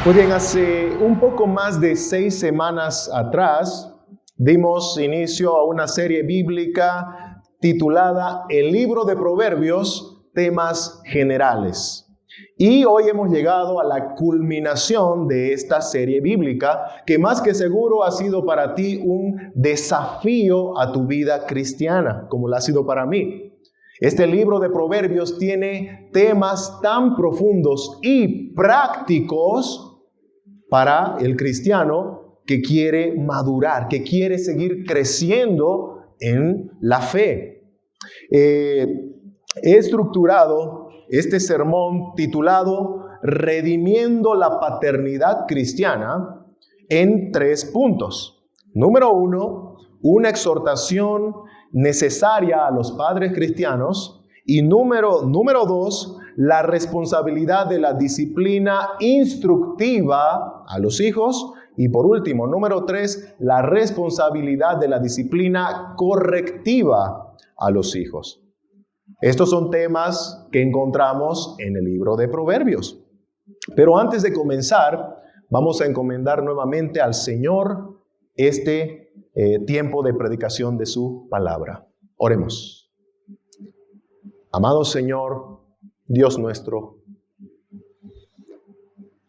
Muy bien, hace un poco más de 6 semanas atrás dimos inicio a una serie bíblica titulada El libro de Proverbios, temas generales. Y hoy hemos llegado a la culminación de esta serie bíblica, que más que seguro ha sido para ti un desafío a tu vida cristiana, como lo ha sido para mí. Este libro de Proverbios tiene temas tan profundos y prácticos para el cristiano que quiere madurar, que quiere seguir creciendo en la fe. He estructurado este sermón titulado Redimiendo la paternidad cristiana en 3 puntos. Número 1, una exhortación necesaria a los padres cristianos. Y número 2, la responsabilidad de la disciplina instructiva a los hijos. Y por último, número 3, la responsabilidad de la disciplina correctiva a los hijos. Estos son temas que encontramos en el libro de Proverbios. Pero antes de comenzar, vamos a encomendar nuevamente al Señor este tiempo de predicación de su palabra. Oremos. Amado Señor, Dios nuestro,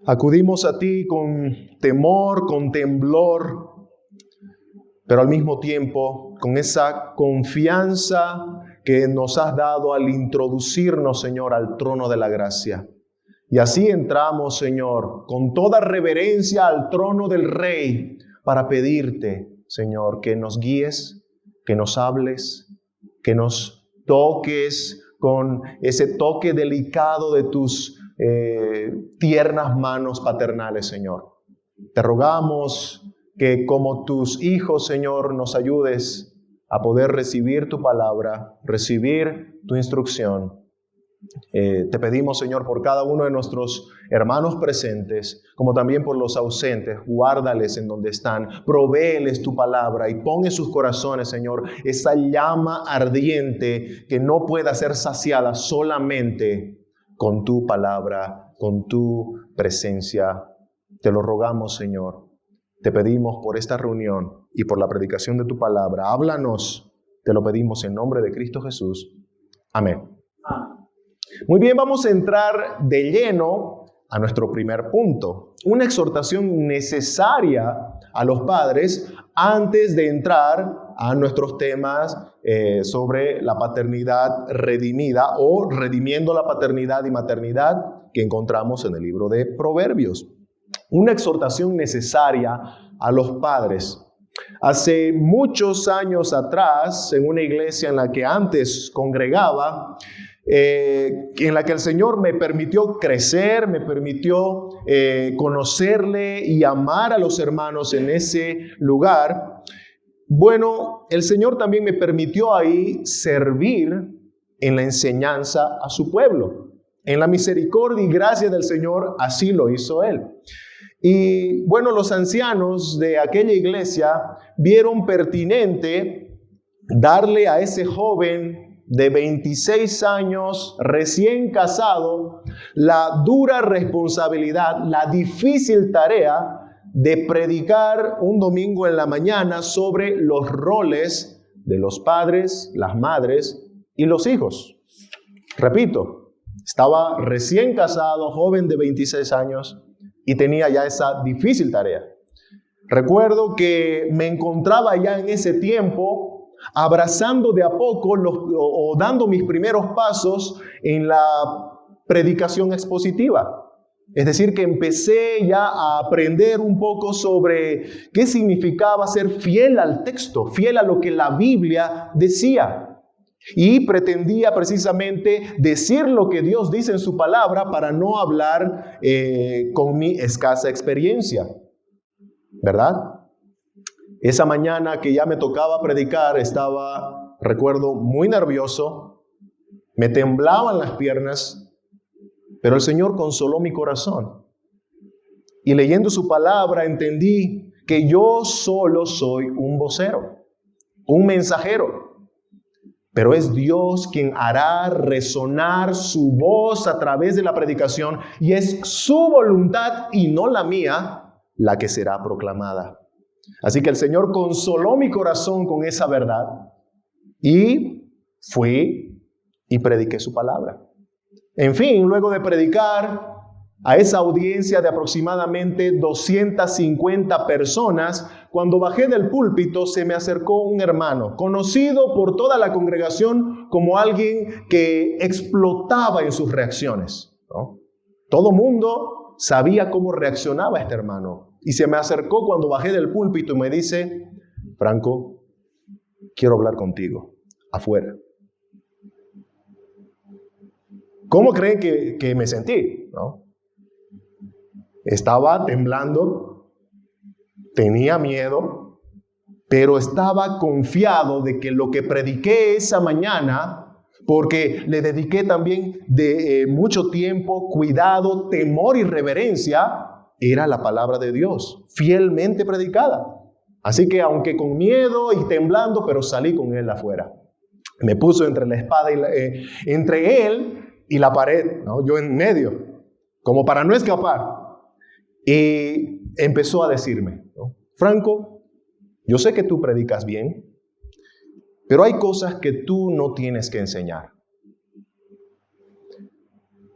acudimos a ti con temor, con temblor, pero al mismo tiempo con esa confianza que nos has dado al introducirnos, Señor, al trono de la gracia. Y así entramos, Señor, con toda reverencia al trono del Rey para pedirte, Señor, que nos guíes, que nos hables, que nos toques con ese toque delicado de tus tiernas manos paternales, Señor. Te rogamos que como tus hijos, Señor, nos ayudes a poder recibir tu palabra, recibir tu instrucción. Te pedimos, Señor, por cada uno de nuestros hermanos presentes, como también por los ausentes. Guárdales en donde están, provéeles tu palabra y pon en sus corazones, Señor, esa llama ardiente que no pueda ser saciada solamente con tu palabra, con tu presencia. Te lo rogamos, Señor. Te pedimos por esta reunión y por la predicación de tu palabra. Háblanos, te lo pedimos en nombre de Cristo Jesús. Amén. Muy bien, vamos a entrar de lleno a nuestro primer punto. Una exhortación necesaria a los padres antes de entrar a nuestros temas sobre la paternidad redimida o redimiendo la paternidad y maternidad que encontramos en el libro de Proverbios. Una exhortación necesaria a los padres. Hace muchos años atrás, en una iglesia en la que antes congregaba, en la que el Señor me permitió crecer, me permitió conocerle y amar a los hermanos en ese lugar. Bueno, el Señor también me permitió ahí servir en la enseñanza a su pueblo. En la misericordia y gracia del Señor, así lo hizo Él. Y bueno, los ancianos de aquella iglesia vieron pertinente darle a ese joven de 26 años, recién casado, la dura responsabilidad, la difícil tarea de predicar un domingo en la mañana sobre los roles de los padres, las madres y los hijos. Repito, estaba recién casado, joven de 26 años, y tenía ya esa difícil tarea. Recuerdo que me encontraba ya en ese tiempo abrazando de a poco o dando mis primeros pasos en la predicación expositiva. Es decir, que empecé ya a aprender un poco sobre qué significaba ser fiel al texto, fiel a lo que la Biblia decía. Y pretendía precisamente decir lo que Dios dice en su palabra para no hablar con mi escasa experiencia. ¿Verdad? Esa mañana que ya me tocaba predicar, estaba, recuerdo, muy nervioso, me temblaban las piernas, pero el Señor consoló mi corazón. Y leyendo su palabra entendí que yo solo soy un vocero, un mensajero. Pero es Dios quien hará resonar su voz a través de la predicación y es su voluntad y no la mía la que será proclamada. Así que el Señor consoló mi corazón con esa verdad y fui y prediqué su palabra. En fin, luego de predicar a esa audiencia de aproximadamente 250 personas, cuando bajé del púlpito se me acercó un hermano, conocido por toda la congregación como alguien que explotaba en sus reacciones, ¿no? Todo mundo sabía cómo reaccionaba este hermano. Y se me acercó cuando bajé del púlpito y me dice: Franco, quiero hablar contigo, afuera. ¿Cómo creen que me sentí? ¿No? Estaba temblando, tenía miedo, pero estaba confiado de que lo que prediqué esa mañana, porque le dediqué también de mucho tiempo, cuidado, temor y reverencia, era la palabra de Dios, fielmente predicada. Así que aunque con miedo y temblando, pero salí con él afuera. Me puso entre la espada y entre él y la pared, ¿no? Yo en medio, como para no escapar. Y empezó a decirme, ¿no? Franco, yo sé que tú predicas bien, pero hay cosas que tú no tienes que enseñar.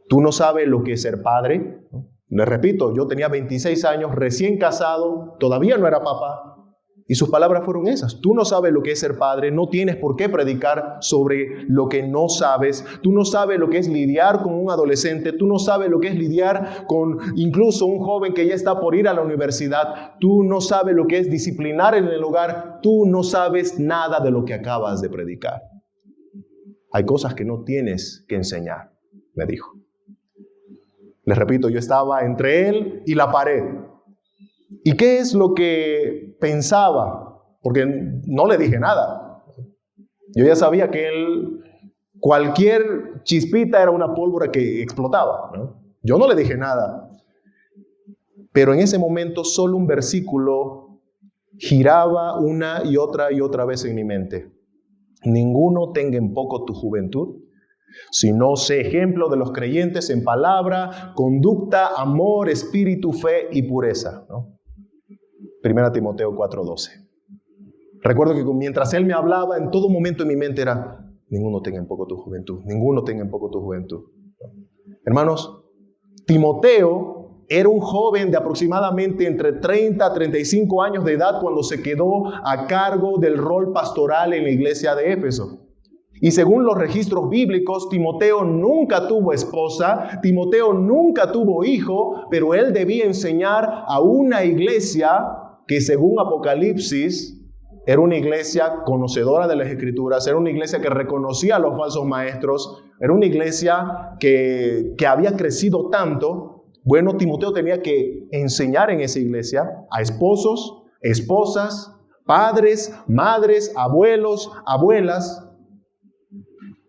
Tú no sabes lo que es ser padre, ¿no? Les repito, yo tenía 26 años, recién casado, todavía no era papá. Y sus palabras fueron esas: tú no sabes lo que es ser padre, no tienes por qué predicar sobre lo que no sabes. Tú no sabes lo que es lidiar con un adolescente, tú no sabes lo que es lidiar con incluso un joven que ya está por ir a la universidad. Tú no sabes lo que es disciplinar en el hogar, tú no sabes nada de lo que acabas de predicar. Hay cosas que no tienes que enseñar, me dijo. Les repito, yo estaba entre él y la pared. ¿Y qué es lo que pensaba? Porque no le dije nada. Yo ya sabía que él, cualquier chispita era una pólvora que explotaba, ¿no? Yo no le dije nada. Pero en ese momento solo un versículo giraba una y otra vez en mi mente. Ninguno tenga en poco tu juventud, sino sé ejemplo de los creyentes en palabra, conducta, amor, espíritu, fe y pureza, ¿no? 1 Timoteo 4:12. Recuerdo que mientras él me hablaba, en todo momento en mi mente era: ninguno tenga en poco tu juventud, ninguno tenga en poco tu juventud. Hermanos, Timoteo era un joven de aproximadamente entre 30 a 35 años de edad cuando se quedó a cargo del rol pastoral en la iglesia de Éfeso. Y según los registros bíblicos, Timoteo nunca tuvo esposa, Timoteo nunca tuvo hijo, pero él debía enseñar a una iglesia que, según Apocalipsis, era una iglesia conocedora de las Escrituras, era una iglesia que reconocía a los falsos maestros, era una iglesia que había crecido tanto. Bueno, Timoteo tenía que enseñar en esa iglesia a esposos, esposas, padres, madres, abuelos, abuelas.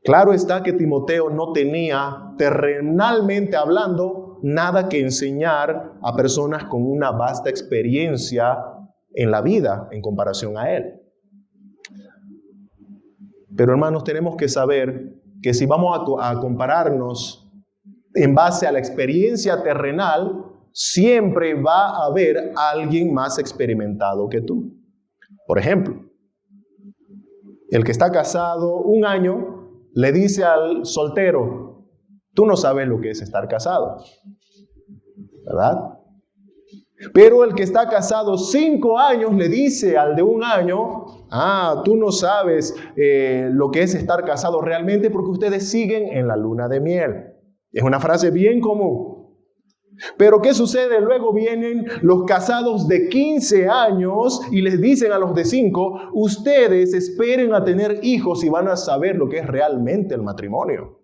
Claro está que Timoteo no tenía, terrenalmente hablando, nada que enseñar a personas con una vasta experiencia en la vida en comparación a él. Pero hermanos, tenemos que saber que si vamos a compararnos en base a la experiencia terrenal, siempre va a haber alguien más experimentado que tú. Por ejemplo, el que está casado un año le dice al soltero: tú no sabes lo que es estar casado, ¿verdad? Pero el que está casado 5 años le dice al de un año: tú no sabes lo que es estar casado realmente porque ustedes siguen en la luna de miel. Es una frase bien común. Pero ¿qué sucede? Luego vienen los casados de 15 años y les dicen a los de 5: ustedes esperen a tener hijos y van a saber lo que es realmente el matrimonio.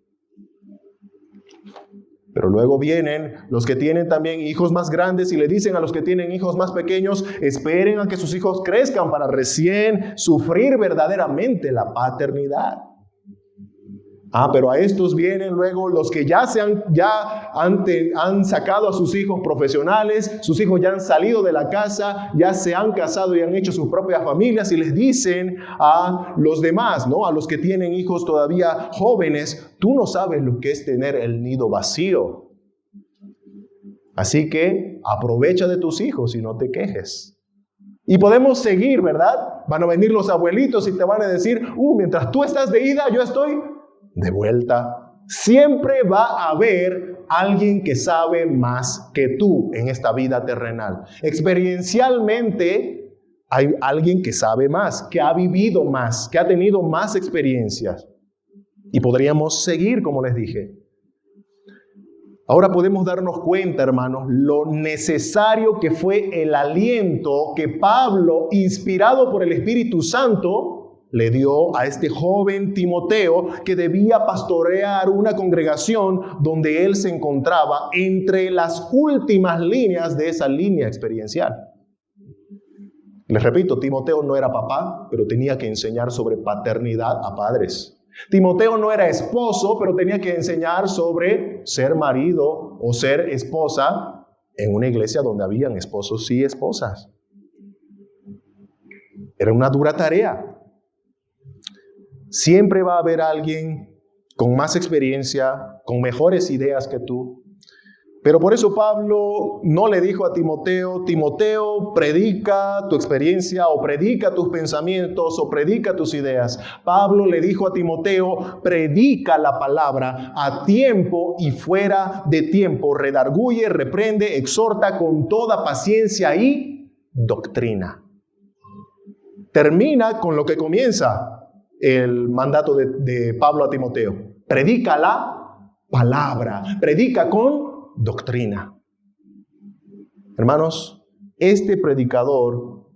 Pero luego vienen los que tienen también hijos más grandes y le dicen a los que tienen hijos más pequeños: esperen a que sus hijos crezcan para recién sufrir verdaderamente la paternidad. Pero a estos vienen luego los que ya han sacado a sus hijos profesionales, sus hijos ya han salido de la casa, ya se han casado y han hecho sus propias familias y les dicen a los demás, ¿no? A los que tienen hijos todavía jóvenes, tú no sabes lo que es tener el nido vacío. Así que aprovecha de tus hijos y no te quejes. Y podemos seguir, ¿verdad? Van a venir los abuelitos y te van a decir, mientras tú estás de ida, yo estoy de vuelta. Siempre va a haber alguien que sabe más que tú en esta vida terrenal. Experiencialmente hay alguien que sabe más, que ha vivido más, que ha tenido más experiencias. Y podríamos seguir, como les dije. Ahora podemos darnos cuenta, hermanos, lo necesario que fue el aliento que Pablo, inspirado por el Espíritu Santo, le dio a este joven Timoteo que debía pastorear una congregación donde él se encontraba entre las últimas líneas de esa línea experiencial. Les repito, Timoteo no era papá, pero tenía que enseñar sobre paternidad a padres. Timoteo no era esposo, pero tenía que enseñar sobre ser marido o ser esposa en una iglesia donde habían esposos y esposas. Era una dura tarea. Siempre va a haber alguien con más experiencia, con mejores ideas que tú. Pero por eso Pablo no le dijo a Timoteo, Timoteo, predica tu experiencia o predica tus pensamientos o predica tus ideas. Pablo le dijo a Timoteo, predica la palabra a tiempo y fuera de tiempo. Redarguye, reprende, exhorta con toda paciencia y doctrina. Termina con lo que comienza el mandato de Pablo a Timoteo. Predica la palabra, predica con doctrina. Hermanos, este predicador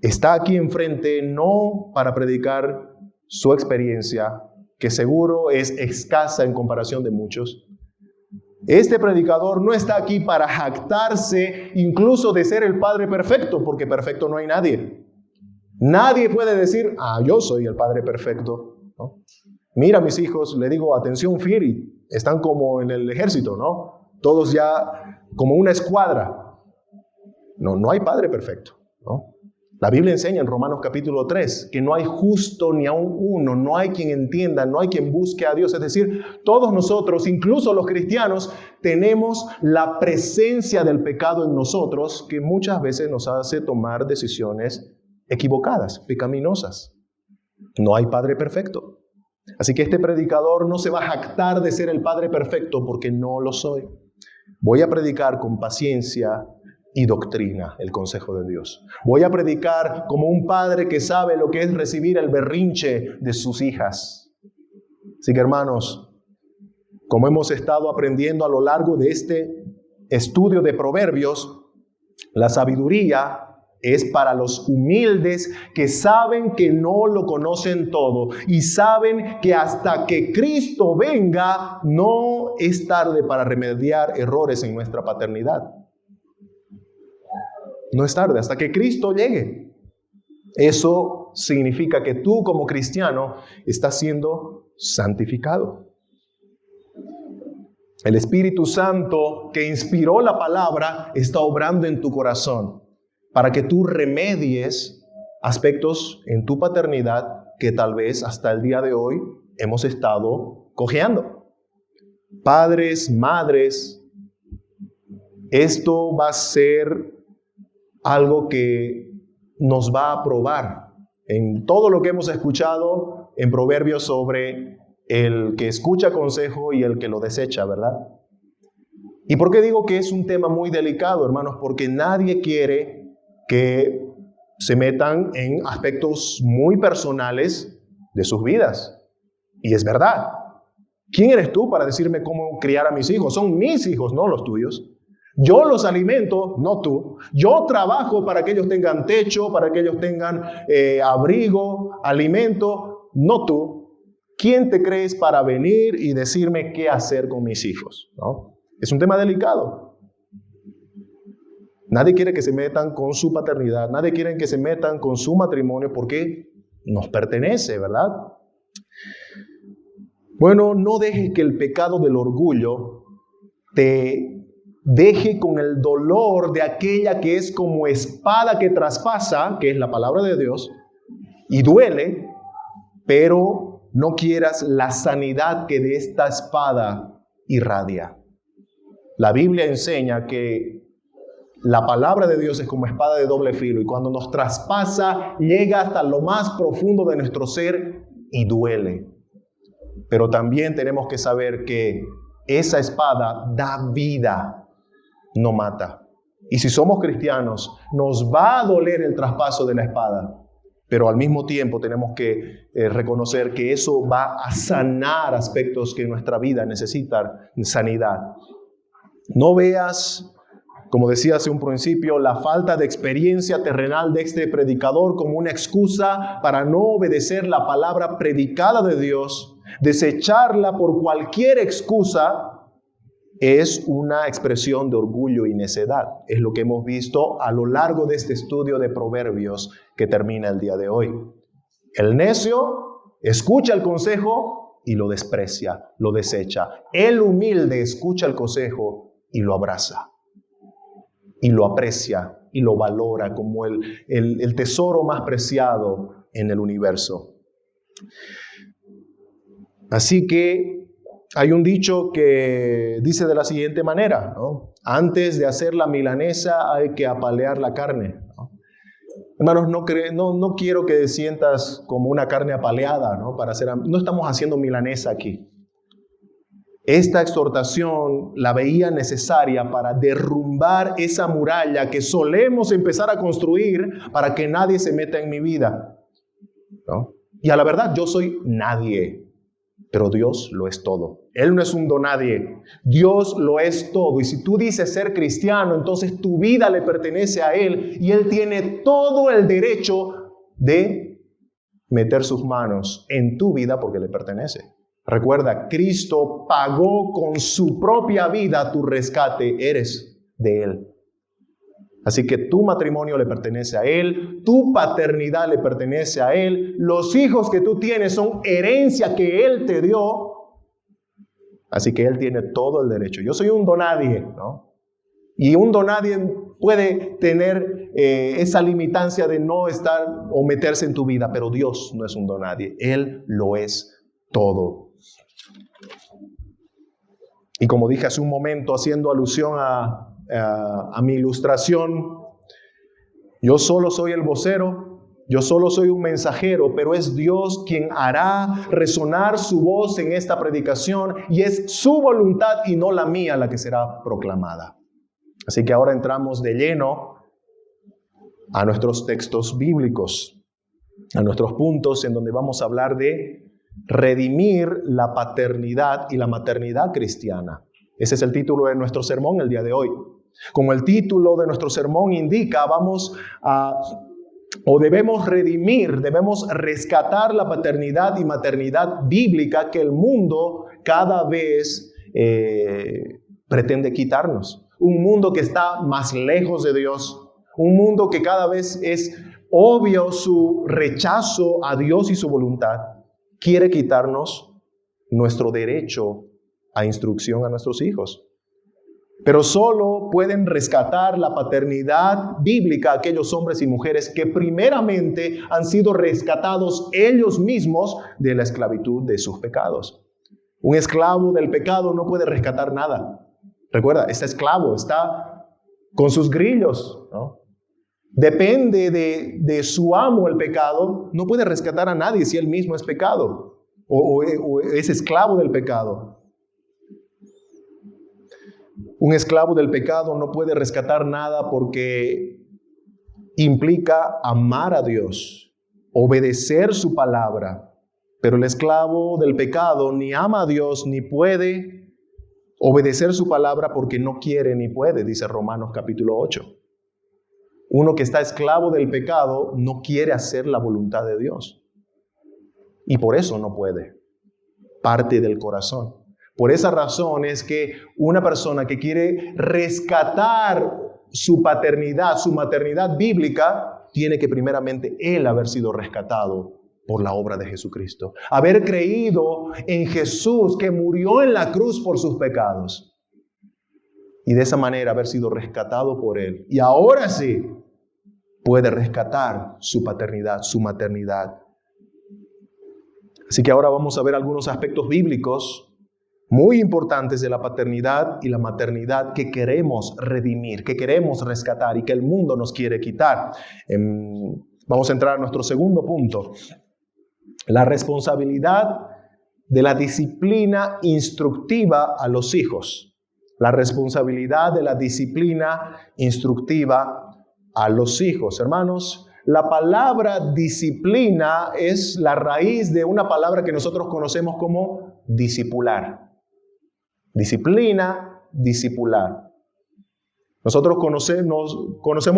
está aquí enfrente no para predicar su experiencia, que seguro es escasa en comparación de muchos. Este predicador no está aquí para jactarse incluso de ser el Padre perfecto, porque perfecto no hay nadie. Nadie puede decir, yo soy el Padre perfecto, ¿no? Mira, mis hijos, le digo, atención, Firi, están como en el ejército, ¿no? Todos ya como una escuadra. No hay Padre perfecto, ¿no? La Biblia enseña en Romanos capítulo 3 que no hay justo ni aun uno, no hay quien entienda, no hay quien busque a Dios. Es decir, todos nosotros, incluso los cristianos, tenemos la presencia del pecado en nosotros que muchas veces nos hace tomar decisiones equivocadas, pecaminosas. No hay Padre perfecto. Así que este predicador no se va a jactar de ser el Padre perfecto porque no lo soy. Voy a predicar con paciencia y doctrina el consejo de Dios. Voy a predicar como un padre que sabe lo que es recibir el berrinche de sus hijas. Así que, hermanos, como hemos estado aprendiendo a lo largo de este estudio de Proverbios, la sabiduría es para los humildes que saben que no lo conocen todo y saben que hasta que Cristo venga no es tarde para remediar errores en nuestra paternidad. No es tarde, hasta que Cristo llegue. Eso significa que tú como cristiano estás siendo santificado. El Espíritu Santo que inspiró la palabra está obrando en tu corazón para que tú remedies aspectos en tu paternidad que tal vez hasta el día de hoy hemos estado cojeando. Padres, madres, esto va a ser algo que nos va a probar en todo lo que hemos escuchado en Proverbios sobre el que escucha consejo y el que lo desecha, ¿verdad? ¿Y por qué digo que es un tema muy delicado, hermanos? Porque nadie quiere que se metan en aspectos muy personales de sus vidas. Y es verdad. ¿Quién eres tú para decirme cómo criar a mis hijos? Son mis hijos, no los tuyos. Yo los alimento, no tú. Yo trabajo para que ellos tengan techo, para que ellos tengan abrigo, alimento, no tú. ¿Quién te crees para venir y decirme qué hacer con mis hijos? ¿No? Es un tema delicado. Nadie quiere que se metan con su paternidad, nadie quiere que se metan con su matrimonio porque nos pertenece, ¿verdad? Bueno, no dejes que el pecado del orgullo te deje con el dolor de aquella que es como espada que traspasa, que es la palabra de Dios, y duele, pero no quieras la sanidad que de esta espada irradia. La Biblia enseña que la palabra de Dios es como espada de doble filo y cuando nos traspasa llega hasta lo más profundo de nuestro ser y duele. Pero también tenemos que saber que esa espada da vida, no mata. Y si somos cristianos, nos va a doler el traspaso de la espada. Pero al mismo tiempo tenemos que reconocer que eso va a sanar aspectos que en nuestra vida necesitan sanidad. No veas, como decía hace un principio, la falta de experiencia terrenal de este predicador como una excusa para no obedecer la palabra predicada de Dios. Desecharla por cualquier excusa es una expresión de orgullo y necedad. Es lo que hemos visto a lo largo de este estudio de Proverbios que termina el día de hoy. El necio escucha el consejo y lo desprecia, lo desecha. El humilde escucha el consejo y lo abraza, y lo aprecia, y lo valora como el tesoro más preciado en el universo. Así que hay un dicho que dice de la siguiente manera, ¿no? Antes de hacer la milanesa hay que apalear la carne, ¿no? Hermanos, no quiero que sientas como una carne apaleada, ¿no? No estamos haciendo milanesa aquí. Esta exhortación la veía necesaria para derrumbar esa muralla que solemos empezar a construir para que nadie se meta en mi vida, ¿no? Y a la verdad, yo soy nadie. Pero Dios lo es todo. Él no es un donadie. Dios lo es todo. Y si tú dices ser cristiano, entonces tu vida le pertenece a Él. Y Él tiene todo el derecho de meter sus manos en tu vida porque le pertenece. Recuerda, Cristo pagó con su propia vida tu rescate. Eres de Él. Así que tu matrimonio le pertenece a Él, tu paternidad le pertenece a Él, los hijos que tú tienes son herencia que Él te dio, así que Él tiene todo el derecho. Yo soy un donadie, ¿no? Y un donadie puede tener esa limitancia de no estar o meterse en tu vida, pero Dios no es un donadie, Él lo es todo. Y como dije hace un momento, haciendo alusión a mi ilustración, yo solo soy el vocero, yo solo soy un mensajero, pero es Dios quien hará resonar su voz en esta predicación y es su voluntad y no la mía la que será proclamada. Así que ahora entramos de lleno a nuestros textos bíblicos, a nuestros puntos en donde vamos a hablar de redimir la paternidad y la maternidad cristiana. Ese es el título de nuestro sermón el día de hoy. Como el título de nuestro sermón indica, debemos redimir, debemos rescatar la paternidad y maternidad bíblica que el mundo cada vez pretende quitarnos. Un mundo que está más lejos de Dios, un mundo que cada vez es obvio su rechazo a Dios y su voluntad, quiere quitarnos nuestro derecho a instrucción a nuestros hijos. Pero solo pueden rescatar la paternidad bíblica aquellos hombres y mujeres que primeramente han sido rescatados ellos mismos de la esclavitud de sus pecados. Un esclavo del pecado no puede rescatar nada. Recuerda, este esclavo está con sus grillos, ¿no? Depende de su amo el pecado, no puede rescatar a nadie si él mismo es pecado o es esclavo del pecado. Un esclavo del pecado no puede rescatar nada porque implica amar a Dios, obedecer su palabra. Pero el esclavo del pecado ni ama a Dios ni puede obedecer su palabra porque no quiere ni puede, dice Romanos capítulo 8. Uno que está esclavo del pecado no quiere hacer la voluntad de Dios. Y por eso no puede. Parte del corazón. Por esa razón es que una persona que quiere rescatar su paternidad, su maternidad bíblica, tiene que primeramente él haber sido rescatado por la obra de Jesucristo. Haber creído en Jesús que murió en la cruz por sus pecados. Y de esa manera haber sido rescatado por Él. Y ahora sí puede rescatar su paternidad, su maternidad. Así que ahora vamos a ver algunos aspectos bíblicos muy importantes de la paternidad y la maternidad que queremos redimir, que queremos rescatar y que el mundo nos quiere quitar. Vamos a entrar a nuestro segundo punto. La responsabilidad de la disciplina instructiva a los hijos. La responsabilidad de la disciplina instructiva a los hijos. Hermanos, la palabra disciplina es la raíz de una palabra que nosotros conocemos como discipular. Disciplina, discipular. Nosotros conocemos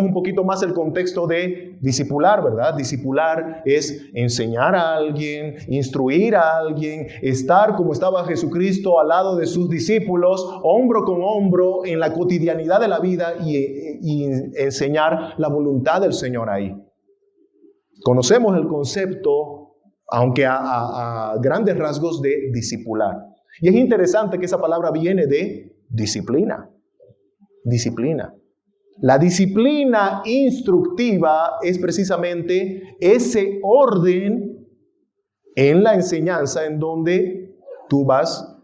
un poquito más el contexto de discipular, ¿verdad? Discipular es enseñar a alguien, instruir a alguien, estar como estaba Jesucristo al lado de sus discípulos, hombro con hombro en la cotidianidad de la vida y enseñar la voluntad del Señor ahí. Conocemos el concepto, aunque a grandes rasgos, de discipular. Y es interesante que esa palabra viene de disciplina. Disciplina. La disciplina instructiva es precisamente ese orden en la enseñanza en donde tú vas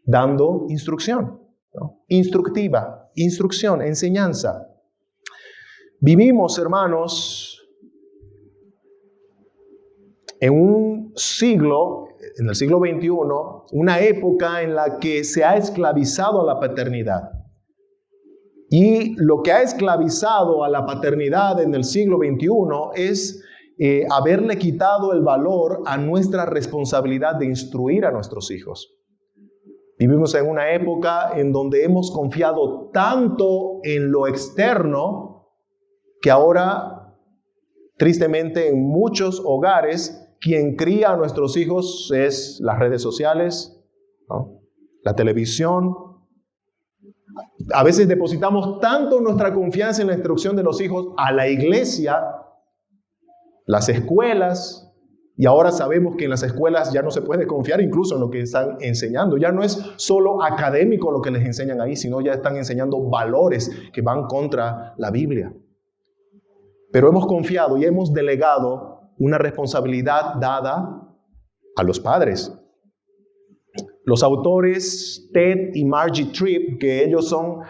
dando instrucción, ¿no? Instructiva, instrucción, enseñanza. Vivimos, hermanos, en un siglo, en el siglo XXI, una época en la que se ha esclavizado a la paternidad. Y lo que ha esclavizado a la paternidad en el siglo XXI es haberle quitado el valor a nuestra responsabilidad de instruir a nuestros hijos. Vivimos en una época en donde hemos confiado tanto en lo externo que ahora, tristemente, en muchos hogares, quien cría a nuestros hijos es las redes sociales, ¿no? La televisión. A veces depositamos tanto nuestra confianza en la instrucción de los hijos a la iglesia, las escuelas, y ahora sabemos que en las escuelas ya no se puede confiar incluso en lo que están enseñando. Ya no es solo académico lo que les enseñan ahí, sino ya están enseñando valores que van contra la Biblia. Pero hemos confiado y hemos delegado una responsabilidad dada a los padres. Los autores Ted y Margie Tripp, que ellos son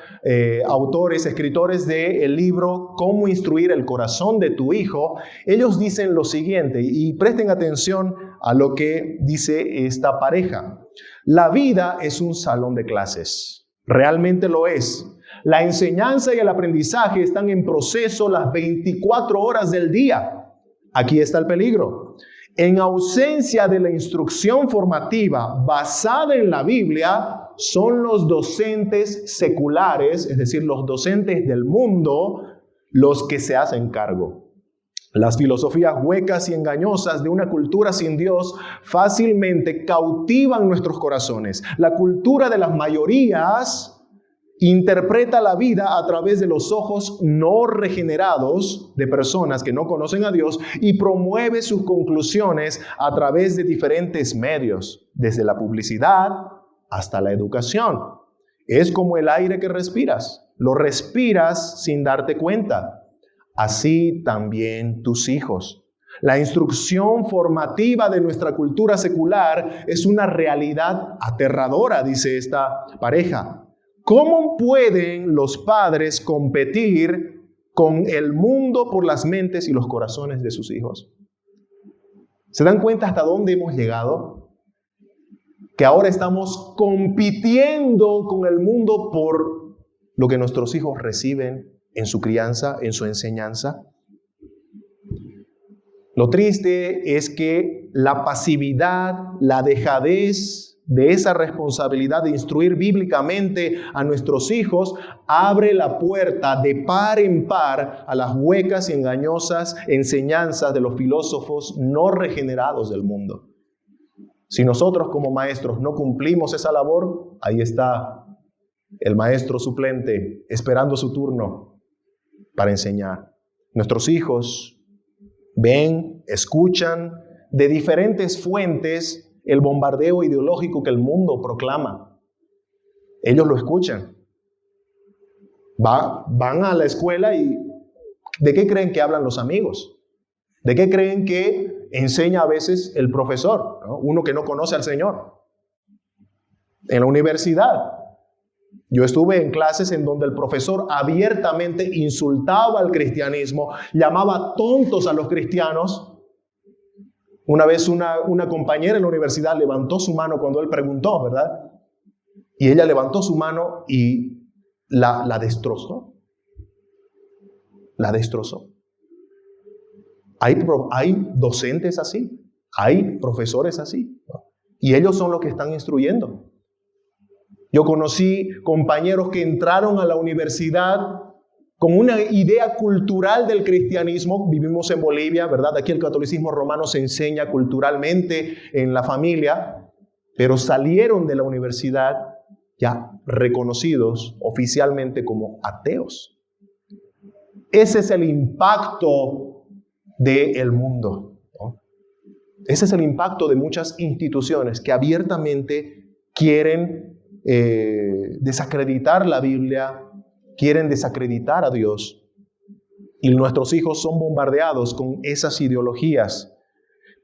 escritores del libro Cómo instruir el corazón de tu hijo, ellos dicen lo siguiente, y presten atención a lo que dice esta pareja. La vida es un salón de clases, realmente lo es. La enseñanza y el aprendizaje están en proceso las 24 horas del día. Aquí está el peligro. En ausencia de la instrucción formativa basada en la Biblia, son los docentes seculares, es decir, los docentes del mundo, los que se hacen cargo. Las filosofías huecas y engañosas de una cultura sin Dios fácilmente cautivan nuestros corazones. La cultura de las mayorías interpreta la vida a través de los ojos no regenerados de personas que no conocen a Dios y promueve sus conclusiones a través de diferentes medios, desde la publicidad hasta la educación. Es como el aire que respiras, lo respiras sin darte cuenta. Así también tus hijos. La instrucción formativa de nuestra cultura secular es una realidad aterradora, dice esta pareja. ¿Cómo pueden los padres competir con el mundo por las mentes y los corazones de sus hijos? ¿Se dan cuenta hasta dónde hemos llegado? Que ahora estamos compitiendo con el mundo por lo que nuestros hijos reciben en su crianza, en su enseñanza. Lo triste es que la pasividad, la dejadez de esa responsabilidad de instruir bíblicamente a nuestros hijos abre la puerta de par en par a las huecas y engañosas enseñanzas de los filósofos no regenerados del mundo. Si nosotros como maestros no cumplimos esa labor, ahí está el maestro suplente esperando su turno para enseñar. Nuestros hijos ven, escuchan, de diferentes fuentes el bombardeo ideológico que el mundo proclama. Ellos lo escuchan. Van a la escuela y ¿de qué creen que hablan los amigos? ¿De qué creen que enseña a veces el profesor, ¿no? Uno que no conoce al Señor? En la universidad, yo estuve en clases en donde el profesor abiertamente insultaba al cristianismo, llamaba tontos a los cristianos. Una vez una compañera en la universidad levantó su mano cuando él preguntó, ¿verdad? Y ella levantó su mano y la destrozó. La destrozó. Hay docentes así, hay profesores así, ¿no? Y ellos son los que están instruyendo. Yo conocí compañeros que entraron a la universidad con una idea cultural del cristianismo. Vivimos en Bolivia, ¿verdad? Aquí el catolicismo romano se enseña culturalmente en la familia, pero salieron de la universidad ya reconocidos oficialmente como ateos. Ese es el impacto del mundo, ¿no? Ese es el impacto de muchas instituciones que abiertamente quieren desacreditar la Biblia, quieren desacreditar a Dios. Y nuestros hijos son bombardeados con esas ideologías.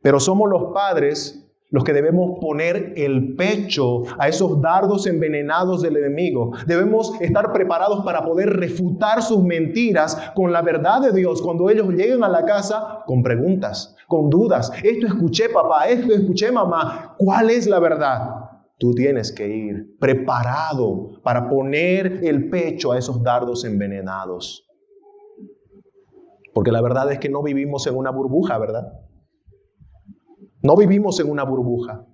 Pero somos los padres los que debemos poner el pecho a esos dardos envenenados del enemigo. Debemos estar preparados para poder refutar sus mentiras con la verdad de Dios cuando ellos lleguen a la casa con preguntas, con dudas. Esto escuché, papá, esto escuché, mamá. ¿Cuál es la verdad? Tú tienes que ir preparado para poner el pecho a esos dardos envenenados. Porque la verdad es que no vivimos en una burbuja, ¿verdad? No vivimos en una burbuja.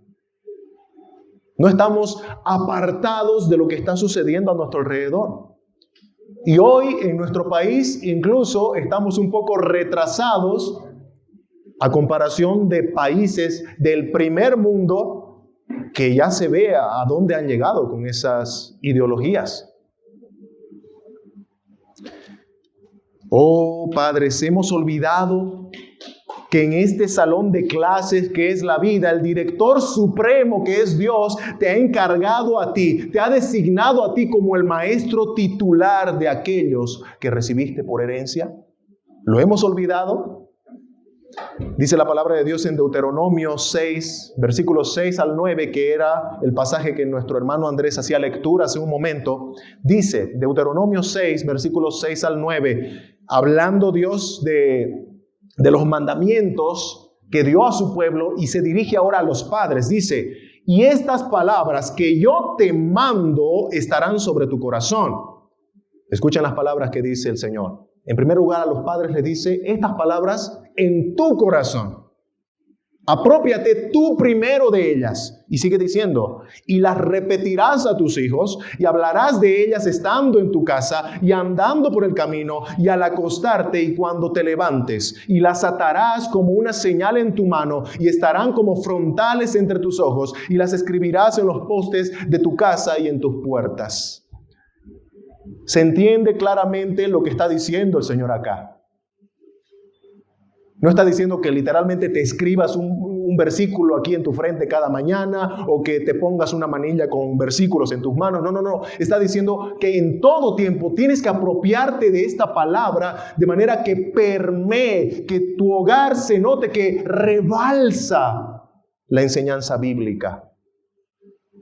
No estamos apartados de lo que está sucediendo a nuestro alrededor. Y hoy en nuestro país incluso estamos un poco retrasados a comparación de países del primer mundo que ya se ve a dónde han llegado con esas ideologías. Oh, padres, hemos olvidado que en este salón de clases que es la vida, el director supremo que es Dios, te ha encargado a ti, te ha designado a ti como el maestro titular de aquellos que recibiste por herencia. ¿Lo hemos olvidado? Dice la palabra de Dios en Deuteronomio 6, versículos 6 al 9, que era el pasaje que nuestro hermano Andrés hacía lectura hace un momento. Dice Deuteronomio 6, versículos 6 al 9, hablando Dios de los mandamientos que dio a su pueblo, y se dirige ahora a los padres. Dice: y estas palabras que yo te mando estarán sobre tu corazón. Escuchen las palabras que dice el Señor. En primer lugar, a los padres les dice: estas palabras en tu corazón. Aprópiate tú primero de ellas. Y sigue diciendo: y las repetirás a tus hijos, y hablarás de ellas estando en tu casa, y andando por el camino, y al acostarte, y cuando te levantes. Y las atarás como una señal en tu mano, y estarán como frontales entre tus ojos, y las escribirás en los postes de tu casa y en tus puertas. ¿Se entiende claramente lo que está diciendo el Señor acá? No está diciendo que literalmente te escribas un versículo aquí en tu frente cada mañana, o que te pongas una manilla con versículos en tus manos. No. Está diciendo que en todo tiempo tienes que apropiarte de esta palabra de manera que permee, que tu hogar se note que rebalsa la enseñanza bíblica.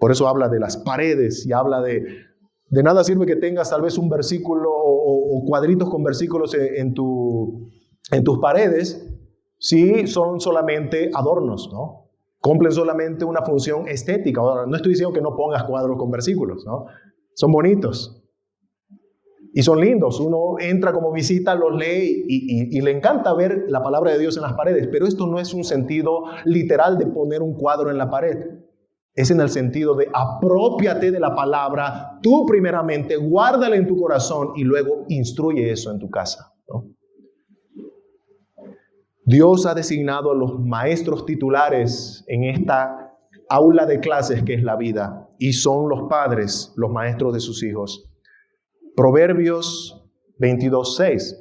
Por eso habla de las paredes y habla de nada sirve que tengas tal vez un versículo o cuadritos con versículos en tus paredes si son solamente adornos, ¿no? Cumplen solamente una función estética. Ahora, no estoy diciendo que no pongas cuadros con versículos, ¿no? Son bonitos y son lindos. Uno entra como visita, los lee y le encanta ver la palabra de Dios en las paredes. Pero esto no es un sentido literal de poner un cuadro en la pared. Es en el sentido de aprópiate de la palabra, tú primeramente, guárdala en tu corazón y luego instruye eso en tu casa, ¿no? Dios ha designado a los maestros titulares en esta aula de clases que es la vida, y son los padres, los maestros de sus hijos. Proverbios 22:6.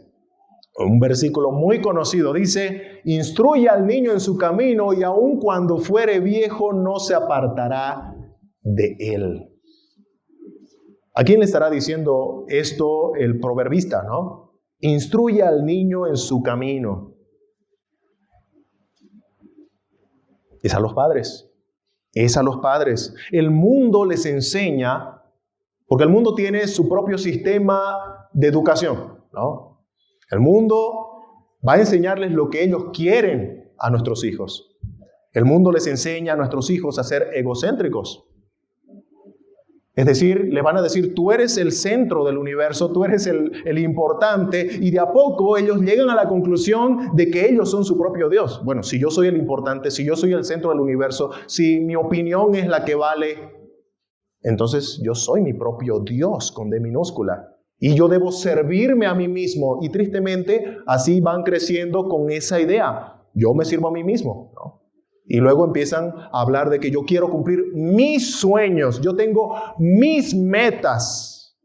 Un versículo muy conocido dice, instruye al niño en su camino y aun cuando fuere viejo no se apartará de él. ¿A quién le estará diciendo esto el proverbista, no? Instruye al niño en su camino. Es a los padres. Es a los padres. El mundo les enseña, porque el mundo tiene su propio sistema de educación, ¿no? El mundo va a enseñarles lo que ellos quieren a nuestros hijos. El mundo les enseña a nuestros hijos a ser egocéntricos. Es decir, les van a decir, tú eres el centro del universo, tú eres el importante, y de a poco ellos llegan a la conclusión de que ellos son su propio Dios. Bueno, si yo soy el importante, si yo soy el centro del universo, si mi opinión es la que vale, entonces yo soy mi propio Dios con D minúscula. Y yo debo servirme a mí mismo. Y tristemente, así van creciendo con esa idea. Yo me sirvo a mí mismo, ¿no? Y luego empiezan a hablar de que yo quiero cumplir mis sueños. Yo tengo mis metas.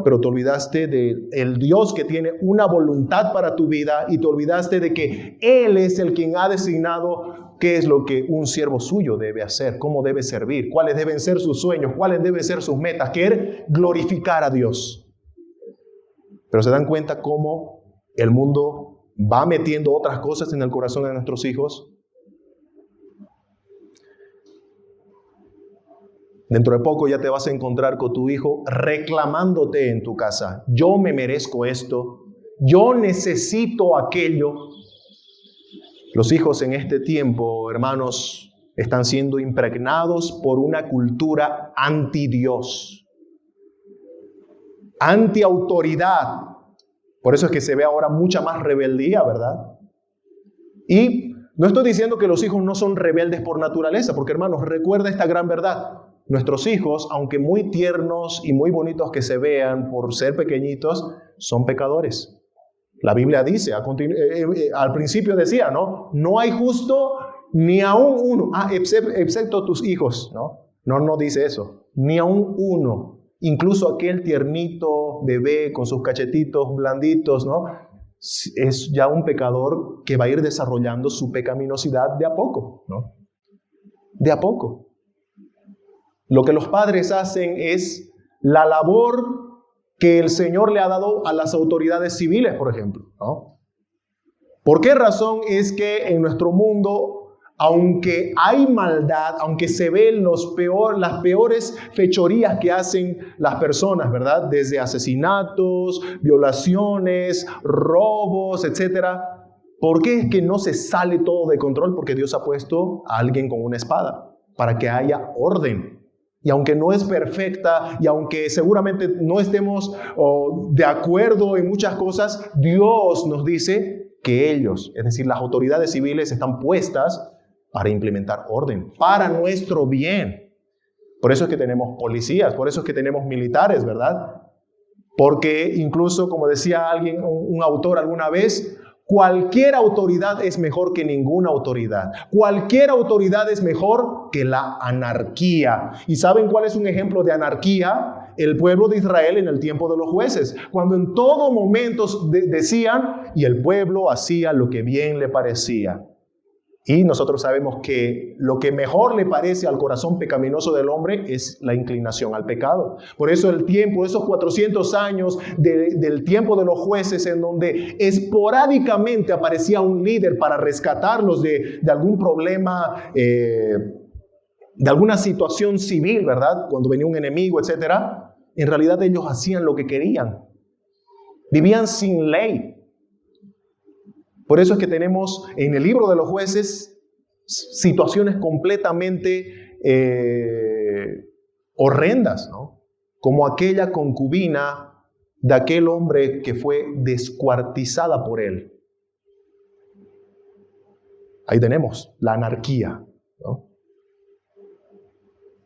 Pero te olvidaste del Dios que tiene una voluntad para tu vida. Y te olvidaste de que Él es el quien ha designado qué es lo que un siervo suyo debe hacer. Cómo debe servir. Cuáles deben ser sus sueños. Cuáles deben ser sus metas. Querer glorificar a Dios. Pero se dan cuenta cómo el mundo va metiendo otras cosas en el corazón de nuestros hijos. Dentro de poco ya te vas a encontrar con tu hijo reclamándote en tu casa. Yo me merezco esto. Yo necesito aquello. Los hijos en este tiempo, hermanos, están siendo impregnados por una cultura anti-Dios. Anti-autoridad. Por eso es que se ve ahora mucha más rebeldía, ¿verdad? Y no estoy diciendo que los hijos no son rebeldes por naturaleza, porque hermanos, recuerda esta gran verdad. Nuestros hijos, aunque muy tiernos y muy bonitos que se vean por ser pequeñitos, son pecadores. La Biblia dice, al principio decía, ¿no? No hay justo ni aún uno, excepto tus hijos, ¿no? No dice eso, ni aún uno. Incluso aquel tiernito bebé con sus cachetitos blanditos, ¿no? Es ya un pecador que va a ir desarrollando su pecaminosidad de a poco, ¿no? De a poco. Lo que los padres hacen es la labor que el Señor le ha dado a las autoridades civiles, por ejemplo, ¿no? ¿Por qué razón es que en nuestro mundo, aunque hay maldad, aunque se ven las peores fechorías que hacen las personas, ¿verdad? Desde asesinatos, violaciones, robos, etc. ¿Por qué es que no se sale todo de control? Porque Dios ha puesto a alguien con una espada para que haya orden. Y aunque no es perfecta, y aunque seguramente no estemos de acuerdo en muchas cosas, Dios nos dice que ellos, es decir, las autoridades civiles, están puestas para implementar orden, para nuestro bien. Por eso es que tenemos policías, por eso es que tenemos militares, ¿verdad? Porque incluso, como decía alguien, un autor alguna vez, cualquier autoridad es mejor que ninguna autoridad. Cualquier autoridad es mejor que la anarquía. ¿Y saben cuál es un ejemplo de anarquía? El pueblo de Israel en el tiempo de los jueces, cuando en todo momento decían, y el pueblo hacía lo que bien le parecía. Y nosotros sabemos que lo que mejor le parece al corazón pecaminoso del hombre es la inclinación al pecado. Por eso el tiempo, esos 400 años del tiempo de los jueces, en donde esporádicamente aparecía un líder para rescatarlos de algún problema, de alguna situación civil, ¿verdad? Cuando venía un enemigo, etc. En realidad ellos hacían lo que querían. Vivían sin ley. Por eso es que tenemos en el libro de los jueces situaciones completamente horrendas, ¿no? Como aquella concubina de aquel hombre que fue descuartizada por él. Ahí tenemos la anarquía, ¿no?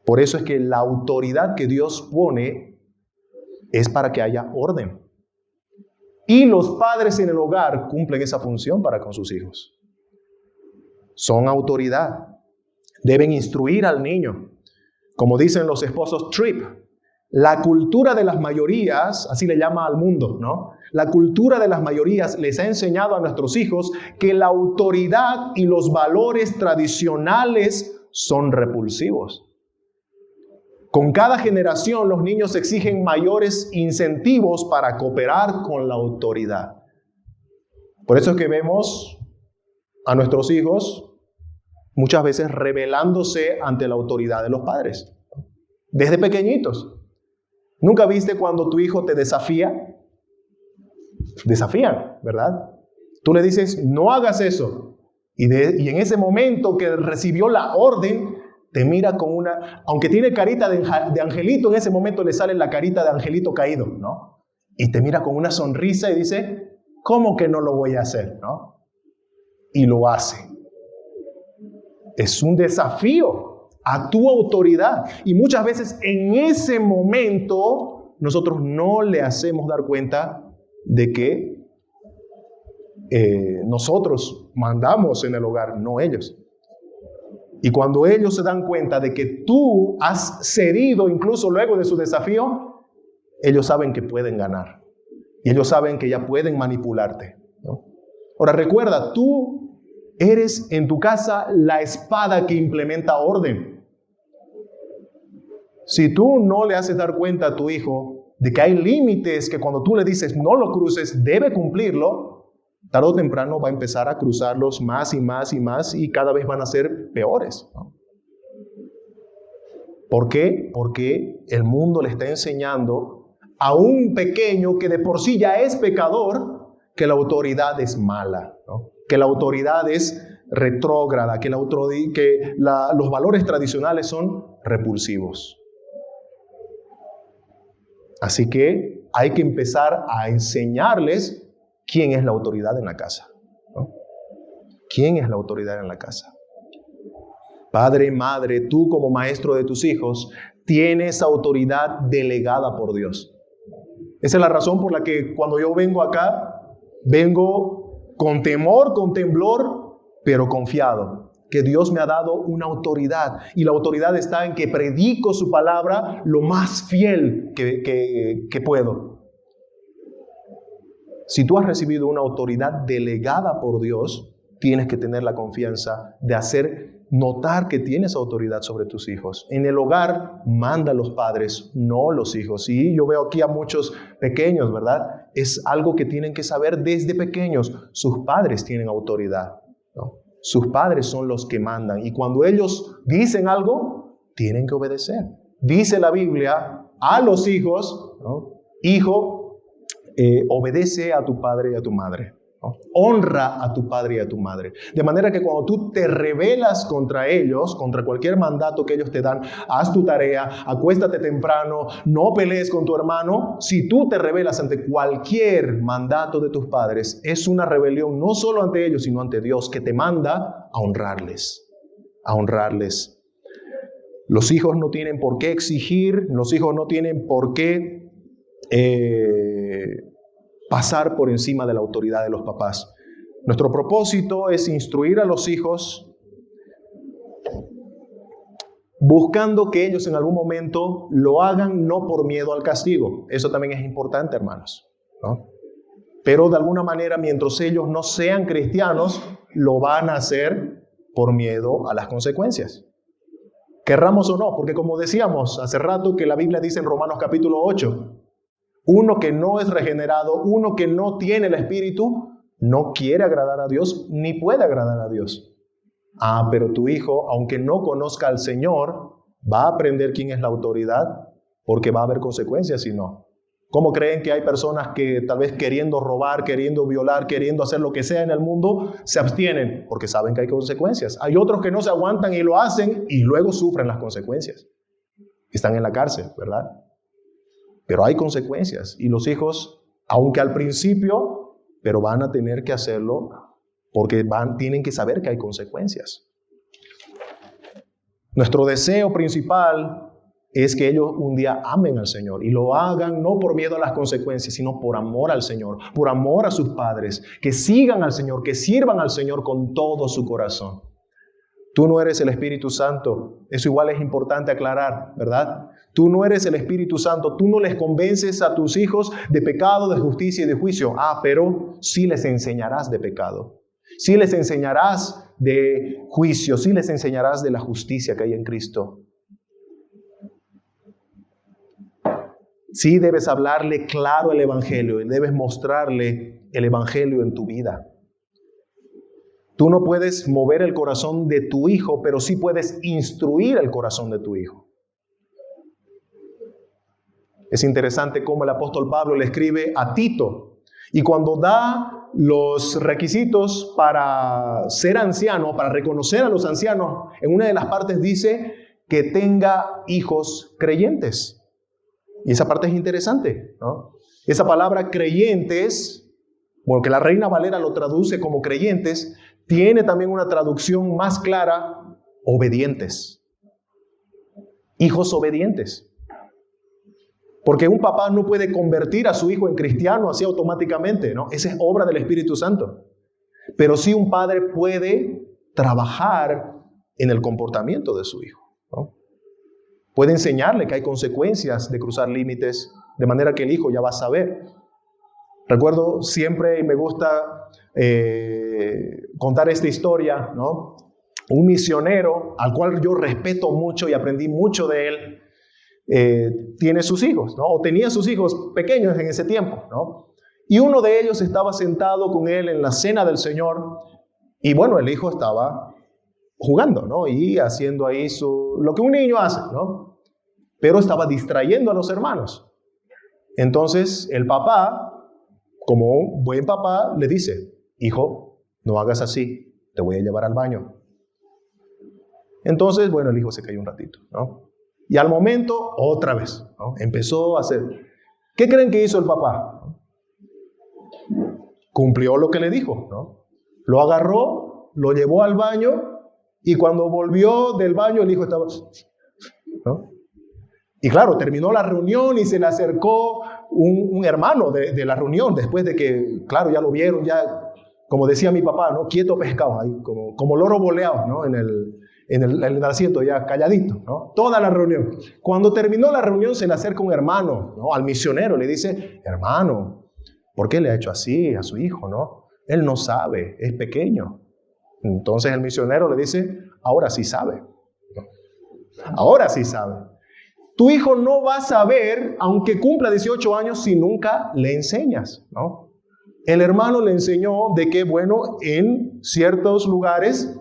Por eso es que la autoridad que Dios pone es para que haya orden. Y los padres en el hogar cumplen esa función para con sus hijos. Son autoridad. Deben instruir al niño. Como dicen los esposos Tripp, La cultura de las mayorías, así le llama al mundo, ¿no? La cultura de las mayorías les ha enseñado a nuestros hijos que la autoridad y los valores tradicionales son repulsivos. Con cada generación los niños exigen mayores incentivos para cooperar con la autoridad. Por eso es que vemos a nuestros hijos muchas veces rebelándose ante la autoridad de los padres, desde pequeñitos. ¿Nunca viste cuando tu hijo te desafía? Desafían, ¿verdad? Tú le dices, no hagas eso. Y en ese momento que recibió la orden, te mira con una... Aunque tiene carita de angelito, en ese momento le sale la carita de angelito caído, ¿no? Y te mira con una sonrisa y dice, ¿cómo que no lo voy a hacer? ¿No? Y lo hace. Es un desafío a tu autoridad. Y muchas veces en ese momento nosotros no le hacemos dar cuenta de que nosotros mandamos en el hogar, no ellos. Y cuando ellos se dan cuenta de que tú has cedido incluso luego de su desafío, ellos saben que pueden ganar. Y ellos saben que ya pueden manipularte, ¿no? Ahora recuerda, tú eres en tu casa la espada que implementa orden. Si tú no le haces dar cuenta a tu hijo de que hay límites que cuando tú le dices no lo cruces, debe cumplirlo, tarde o temprano va a empezar a cruzarlos más y más y más y cada vez van a ser peores, ¿no? ¿Por qué? Porque el mundo le está enseñando a un pequeño que de por sí ya es pecador que la autoridad es mala, ¿no? Que la autoridad es retrógrada, que los valores tradicionales son repulsivos. Así que hay que empezar a enseñarles quién es la autoridad en la casa, ¿no? ¿Quién es la autoridad en la casa? Padre, madre, tú como maestro de tus hijos tienes autoridad delegada por Dios. Esa es la razón por la que cuando yo vengo acá, vengo con temor, con temblor, pero confiado que Dios me ha dado una autoridad. Y la autoridad está en que predico su palabra lo más fiel que puedo. Si tú has recibido una autoridad delegada por Dios, tienes que tener la confianza de hacer notar que tienes autoridad sobre tus hijos. En el hogar manda a los padres, no los hijos. Y yo veo aquí a muchos pequeños, ¿verdad? Es algo que tienen que saber desde pequeños. Sus padres tienen autoridad, ¿no? Sus padres son los que mandan. Y cuando ellos dicen algo, tienen que obedecer. Dice la Biblia a los hijos, ¿no? Hijo, obedece a tu padre y a tu madre, ¿no? Honra a tu padre y a tu madre. De manera que cuando tú te rebelas contra ellos, contra cualquier mandato que ellos te dan, haz tu tarea, acuéstate temprano, no pelees con tu hermano. Si tú te rebelas ante cualquier mandato de tus padres, es una rebelión no solo ante ellos, sino ante Dios, que te manda a honrarles. A honrarles. Los hijos no tienen por qué exigir, los hijos no tienen por qué pasar por encima de la autoridad de los papás. Nuestro propósito es instruir a los hijos buscando que ellos en algún momento lo hagan no por miedo al castigo. Eso también es importante, hermanos, ¿no? Pero de alguna manera, mientras ellos no sean cristianos, lo van a hacer por miedo a las consecuencias. Querramos o no, porque como decíamos hace rato que la Biblia dice en Romanos capítulo 8, uno que no es regenerado, uno que no tiene el Espíritu, no quiere agradar a Dios, ni puede agradar a Dios. Pero tu hijo, aunque no conozca al Señor, va a aprender quién es la autoridad, porque va a haber consecuencias si no. ¿Cómo creen que hay personas que tal vez queriendo robar, queriendo violar, queriendo hacer lo que sea en el mundo, se abstienen? Porque saben que hay consecuencias. Hay otros que no se aguantan y lo hacen y luego sufren las consecuencias. Están en la cárcel, ¿verdad? Pero hay consecuencias y los hijos, aunque al principio, pero van a tener que hacerlo porque tienen que saber que hay consecuencias. Nuestro deseo principal es que ellos un día amen al Señor y lo hagan no por miedo a las consecuencias, sino por amor al Señor, por amor a sus padres, que sigan al Señor, que sirvan al Señor con todo su corazón. Tú no eres el Espíritu Santo. Eso igual es importante aclarar, ¿verdad? Tú no eres el Espíritu Santo. Tú no les convences a tus hijos de pecado, de justicia y de juicio. Pero sí les enseñarás de pecado. Sí les enseñarás de juicio. Sí les enseñarás de la justicia que hay en Cristo. Sí debes hablarle claro el Evangelio y debes mostrarle el Evangelio en tu vida. Tú no puedes mover el corazón de tu hijo, pero sí puedes instruir el corazón de tu hijo. Es interesante cómo el apóstol Pablo le escribe a Tito y cuando da los requisitos para ser anciano, para reconocer a los ancianos, en una de las partes dice que tenga hijos creyentes. Y esa parte es interesante, ¿no? Esa palabra creyentes, porque la Reina Valera lo traduce como creyentes, tiene también una traducción más clara, obedientes. Hijos obedientes. Porque un papá no puede convertir a su hijo en cristiano así automáticamente, ¿no? Esa es obra del Espíritu Santo. Pero sí un padre puede trabajar en el comportamiento de su hijo, ¿no? Puede enseñarle que hay consecuencias de cruzar límites, de manera que el hijo ya va a saber. Recuerdo siempre, y me gusta contar esta historia, ¿no? Un misionero al cual yo respeto mucho y aprendí mucho de él, tiene sus hijos, ¿no? O tenía sus hijos pequeños en ese tiempo, ¿no? Y uno de ellos estaba sentado con él en la cena del Señor y bueno, el hijo estaba jugando, ¿no? Y haciendo ahí lo que un niño hace, ¿no? Pero estaba distrayendo a los hermanos. Entonces el papá, como un buen papá, le dice, hijo, no hagas así, te voy a llevar al baño. Entonces, bueno, el hijo se cayó un ratito, ¿no? Y al momento, otra vez, ¿no? Empezó a hacer. ¿Qué creen que hizo el papá? Cumplió lo que le dijo, ¿no? Lo agarró, lo llevó al baño y cuando volvió del baño el hijo estaba, ¿no? Y claro, terminó la reunión y se le acercó un hermano de la reunión después de que, claro, ya lo vieron, ya, como decía mi papá, ¿no? Quieto pescado, ahí, como loro boleado, ¿no? En el asiento, ya calladito, ¿no? Toda la reunión. Cuando terminó la reunión se le acerca un hermano, ¿no? Al misionero, le dice, hermano, ¿por qué le ha hecho así a su hijo, no? Él no sabe, es pequeño. Entonces el misionero le dice, ahora sí sabe. Ahora sí sabe. Tu hijo no va a saber, aunque cumpla 18 años, si nunca le enseñas, ¿no? El hermano le enseñó de que, bueno, en ciertos lugares,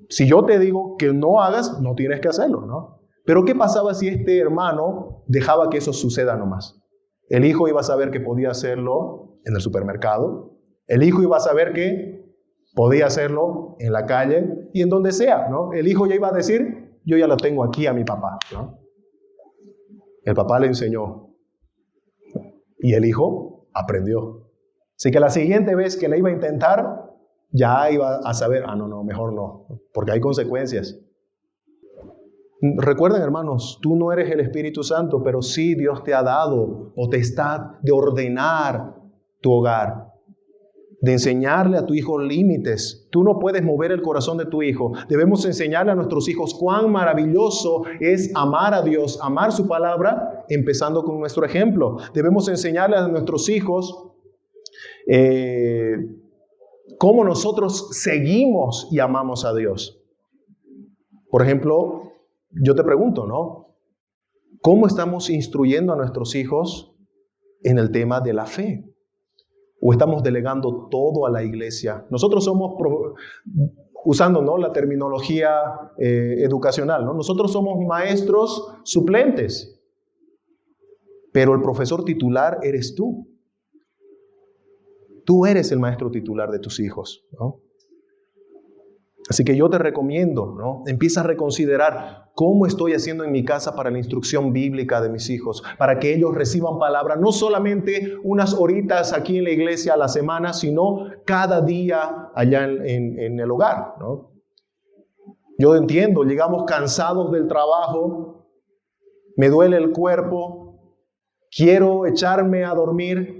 si yo te digo que no hagas, no tienes que hacerlo, ¿no? Pero ¿qué pasaba si este hermano dejaba que eso suceda nomás? El hijo iba a saber que podía hacerlo en el supermercado. El hijo iba a saber que podía hacerlo en la calle y en donde sea, ¿no? El hijo ya iba a decir, yo ya lo tengo aquí a mi papá, ¿no? El papá le enseñó y el hijo aprendió. Así que la siguiente vez que le iba a intentar, ya iba a saber, no, mejor no, porque hay consecuencias. Recuerden, hermanos, tú no eres el Espíritu Santo, pero sí Dios te ha dado potestad de ordenar tu hogar, de enseñarle a tu hijo límites. Tú no puedes mover el corazón de tu hijo. Debemos enseñarle a nuestros hijos cuán maravilloso es amar a Dios, amar su palabra, empezando con nuestro ejemplo. Debemos enseñarle a nuestros hijos cómo nosotros seguimos y amamos a Dios. Por ejemplo, yo te pregunto, ¿no? ¿Cómo estamos instruyendo a nuestros hijos en el tema de la fe? ¿O estamos delegando todo a la iglesia? Nosotros somos, usando, ¿no?, la terminología educacional, ¿no? Nosotros somos maestros suplentes, pero el profesor titular eres tú. Tú eres el maestro titular de tus hijos, ¿no? Así que yo te recomiendo, ¿no? Empieza a reconsiderar cómo estoy haciendo en mi casa para la instrucción bíblica de mis hijos, para que ellos reciban palabra, no solamente unas horitas aquí en la iglesia a la semana, sino cada día allá en el hogar, ¿no? Yo entiendo, llegamos cansados del trabajo, me duele el cuerpo, quiero echarme a dormir,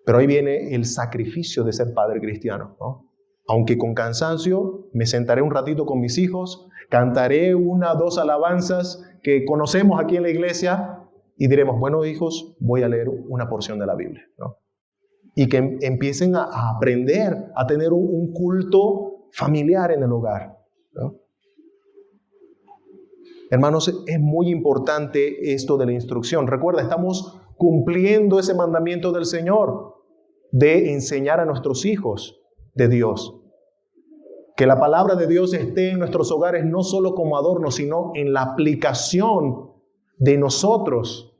pero ahí viene el sacrificio de ser padre cristiano, ¿no? aunque con cansancio, me sentaré un ratito con mis hijos, cantaré 1 o 2 alabanzas que conocemos aquí en la iglesia y diremos, bueno, hijos, voy a leer una porción de la Biblia, ¿no? Y que empiecen a aprender a tener un culto familiar en el hogar, ¿no? Hermanos, es muy importante esto de la instrucción. Recuerda, estamos cumpliendo ese mandamiento del Señor de enseñar a nuestros hijos de Dios. Que la palabra de Dios esté en nuestros hogares no solo como adorno, sino en la aplicación de nosotros,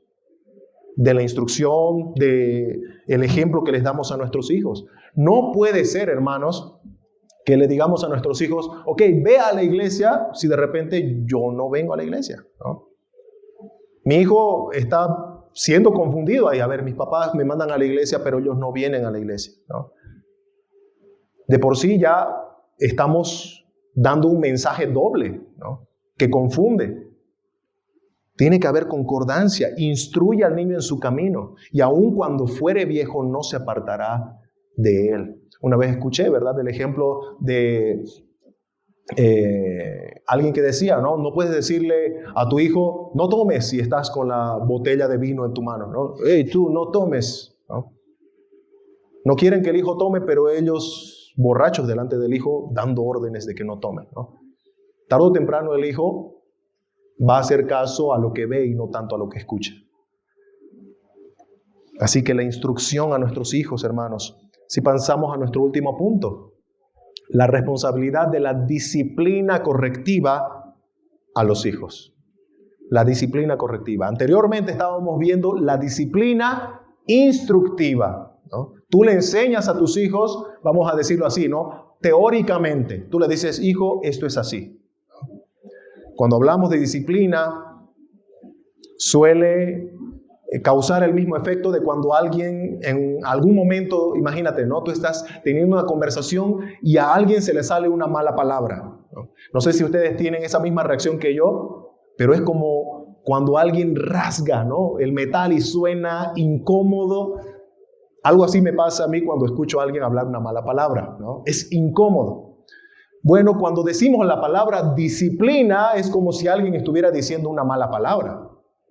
de la instrucción, de el ejemplo que les damos a nuestros hijos. No puede ser, hermanos, que le digamos a nuestros hijos, ok, ve a la iglesia, si de repente yo no vengo a la iglesia, ¿no? Mi hijo está siendo confundido ahí. A ver, mis papás me mandan a la iglesia, pero ellos no vienen a la iglesia, ¿no? De por sí ya estamos dando un mensaje doble, ¿no? Que confunde. Tiene que haber concordancia. Instruye al niño en su camino, y aun cuando fuere viejo no se apartará de él. Una vez escuché, ¿verdad?, el ejemplo de alguien que decía, ¿no? No puedes decirle a tu hijo, no tomes si estás con la botella de vino en tu mano, ¿no? Hey, tú no tomes, ¿no? No quieren que el hijo tome, pero ellos, borrachos delante del hijo, dando órdenes de que no tome, ¿no? Tarde o temprano el hijo va a hacer caso a lo que ve y no tanto a lo que escucha. Así que la instrucción a nuestros hijos, hermanos, si pasamos a nuestro último punto, la responsabilidad de la disciplina correctiva a los hijos. La disciplina correctiva. Anteriormente estábamos viendo la disciplina instructiva, ¿no? Tú le enseñas a tus hijos, vamos a decirlo así, ¿no? Teóricamente, tú le dices, hijo, esto es así. Cuando hablamos de disciplina, suele causar el mismo efecto de cuando alguien en algún momento, imagínate, ¿no? Tú estás teniendo una conversación y a alguien se le sale una mala palabra, ¿no? No sé si ustedes tienen esa misma reacción que yo, pero es como cuando alguien rasga, ¿no?, el metal y suena incómodo. Algo así me pasa a mí cuando escucho a alguien hablar una mala palabra, ¿no? Es incómodo. Bueno, cuando decimos la palabra disciplina, es como si alguien estuviera diciendo una mala palabra.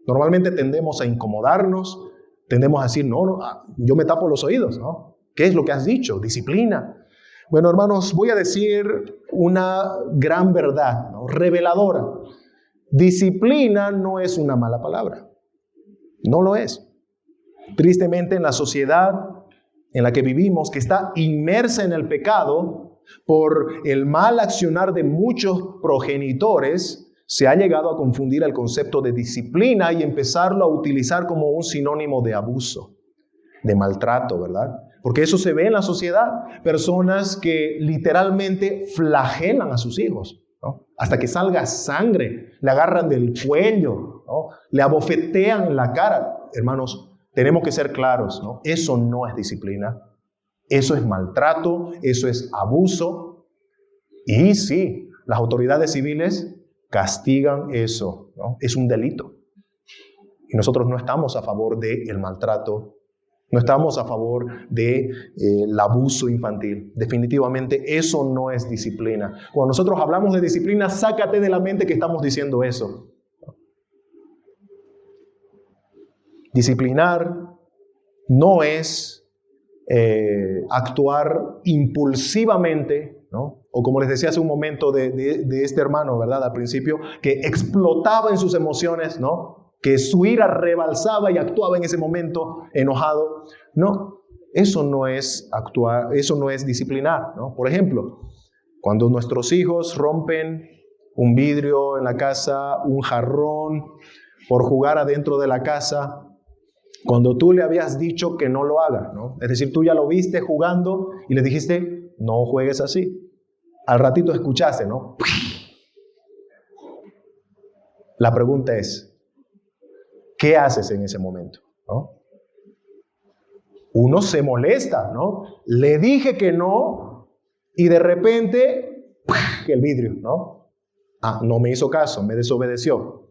Normalmente tendemos a incomodarnos, tendemos a decir, no, yo me tapo los oídos, ¿no? ¿Qué es lo que has dicho? Disciplina. Bueno, hermanos, voy a decir una gran verdad, ¿no?, reveladora. Disciplina no es una mala palabra. No lo es. Tristemente, en la sociedad en la que vivimos, que está inmersa en el pecado por el mal accionar de muchos progenitores, se ha llegado a confundir el concepto de disciplina y empezarlo a utilizar como un sinónimo de abuso, de maltrato, ¿verdad? Porque eso se ve en la sociedad. Personas que literalmente flagelan a sus hijos, ¿no?, hasta que salga sangre, le agarran del cuello, ¿no?, le abofetean en la cara. Hermanos, tenemos que ser claros, ¿no? Eso no es disciplina. Eso es maltrato, eso es abuso. Y sí, las autoridades civiles castigan eso, ¿no? Es un delito. Y nosotros no estamos a favor del maltrato, no estamos a favor del abuso infantil. Definitivamente eso no es disciplina. Cuando nosotros hablamos de disciplina, sácate de la mente que estamos diciendo eso. Disciplinar no es actuar impulsivamente, ¿no? O como les decía hace un momento de este hermano, ¿verdad?, al principio, que explotaba en sus emociones, ¿no?, que su ira rebalsaba y actuaba en ese momento enojado. No, eso no es actuar, eso no es disciplinar, ¿no? Por ejemplo, cuando nuestros hijos rompen un vidrio en la casa, un jarrón, por jugar adentro de la casa, cuando tú le habías dicho que no lo haga, ¿no? Es decir, tú ya lo viste jugando y le dijiste, no juegues así. Al ratito escuchaste, ¿no? La pregunta es, ¿qué haces en ese momento?, ¿no? Uno se molesta, ¿no? Le dije que no y de repente, el vidrio, ¿no? No me hizo caso, me desobedeció.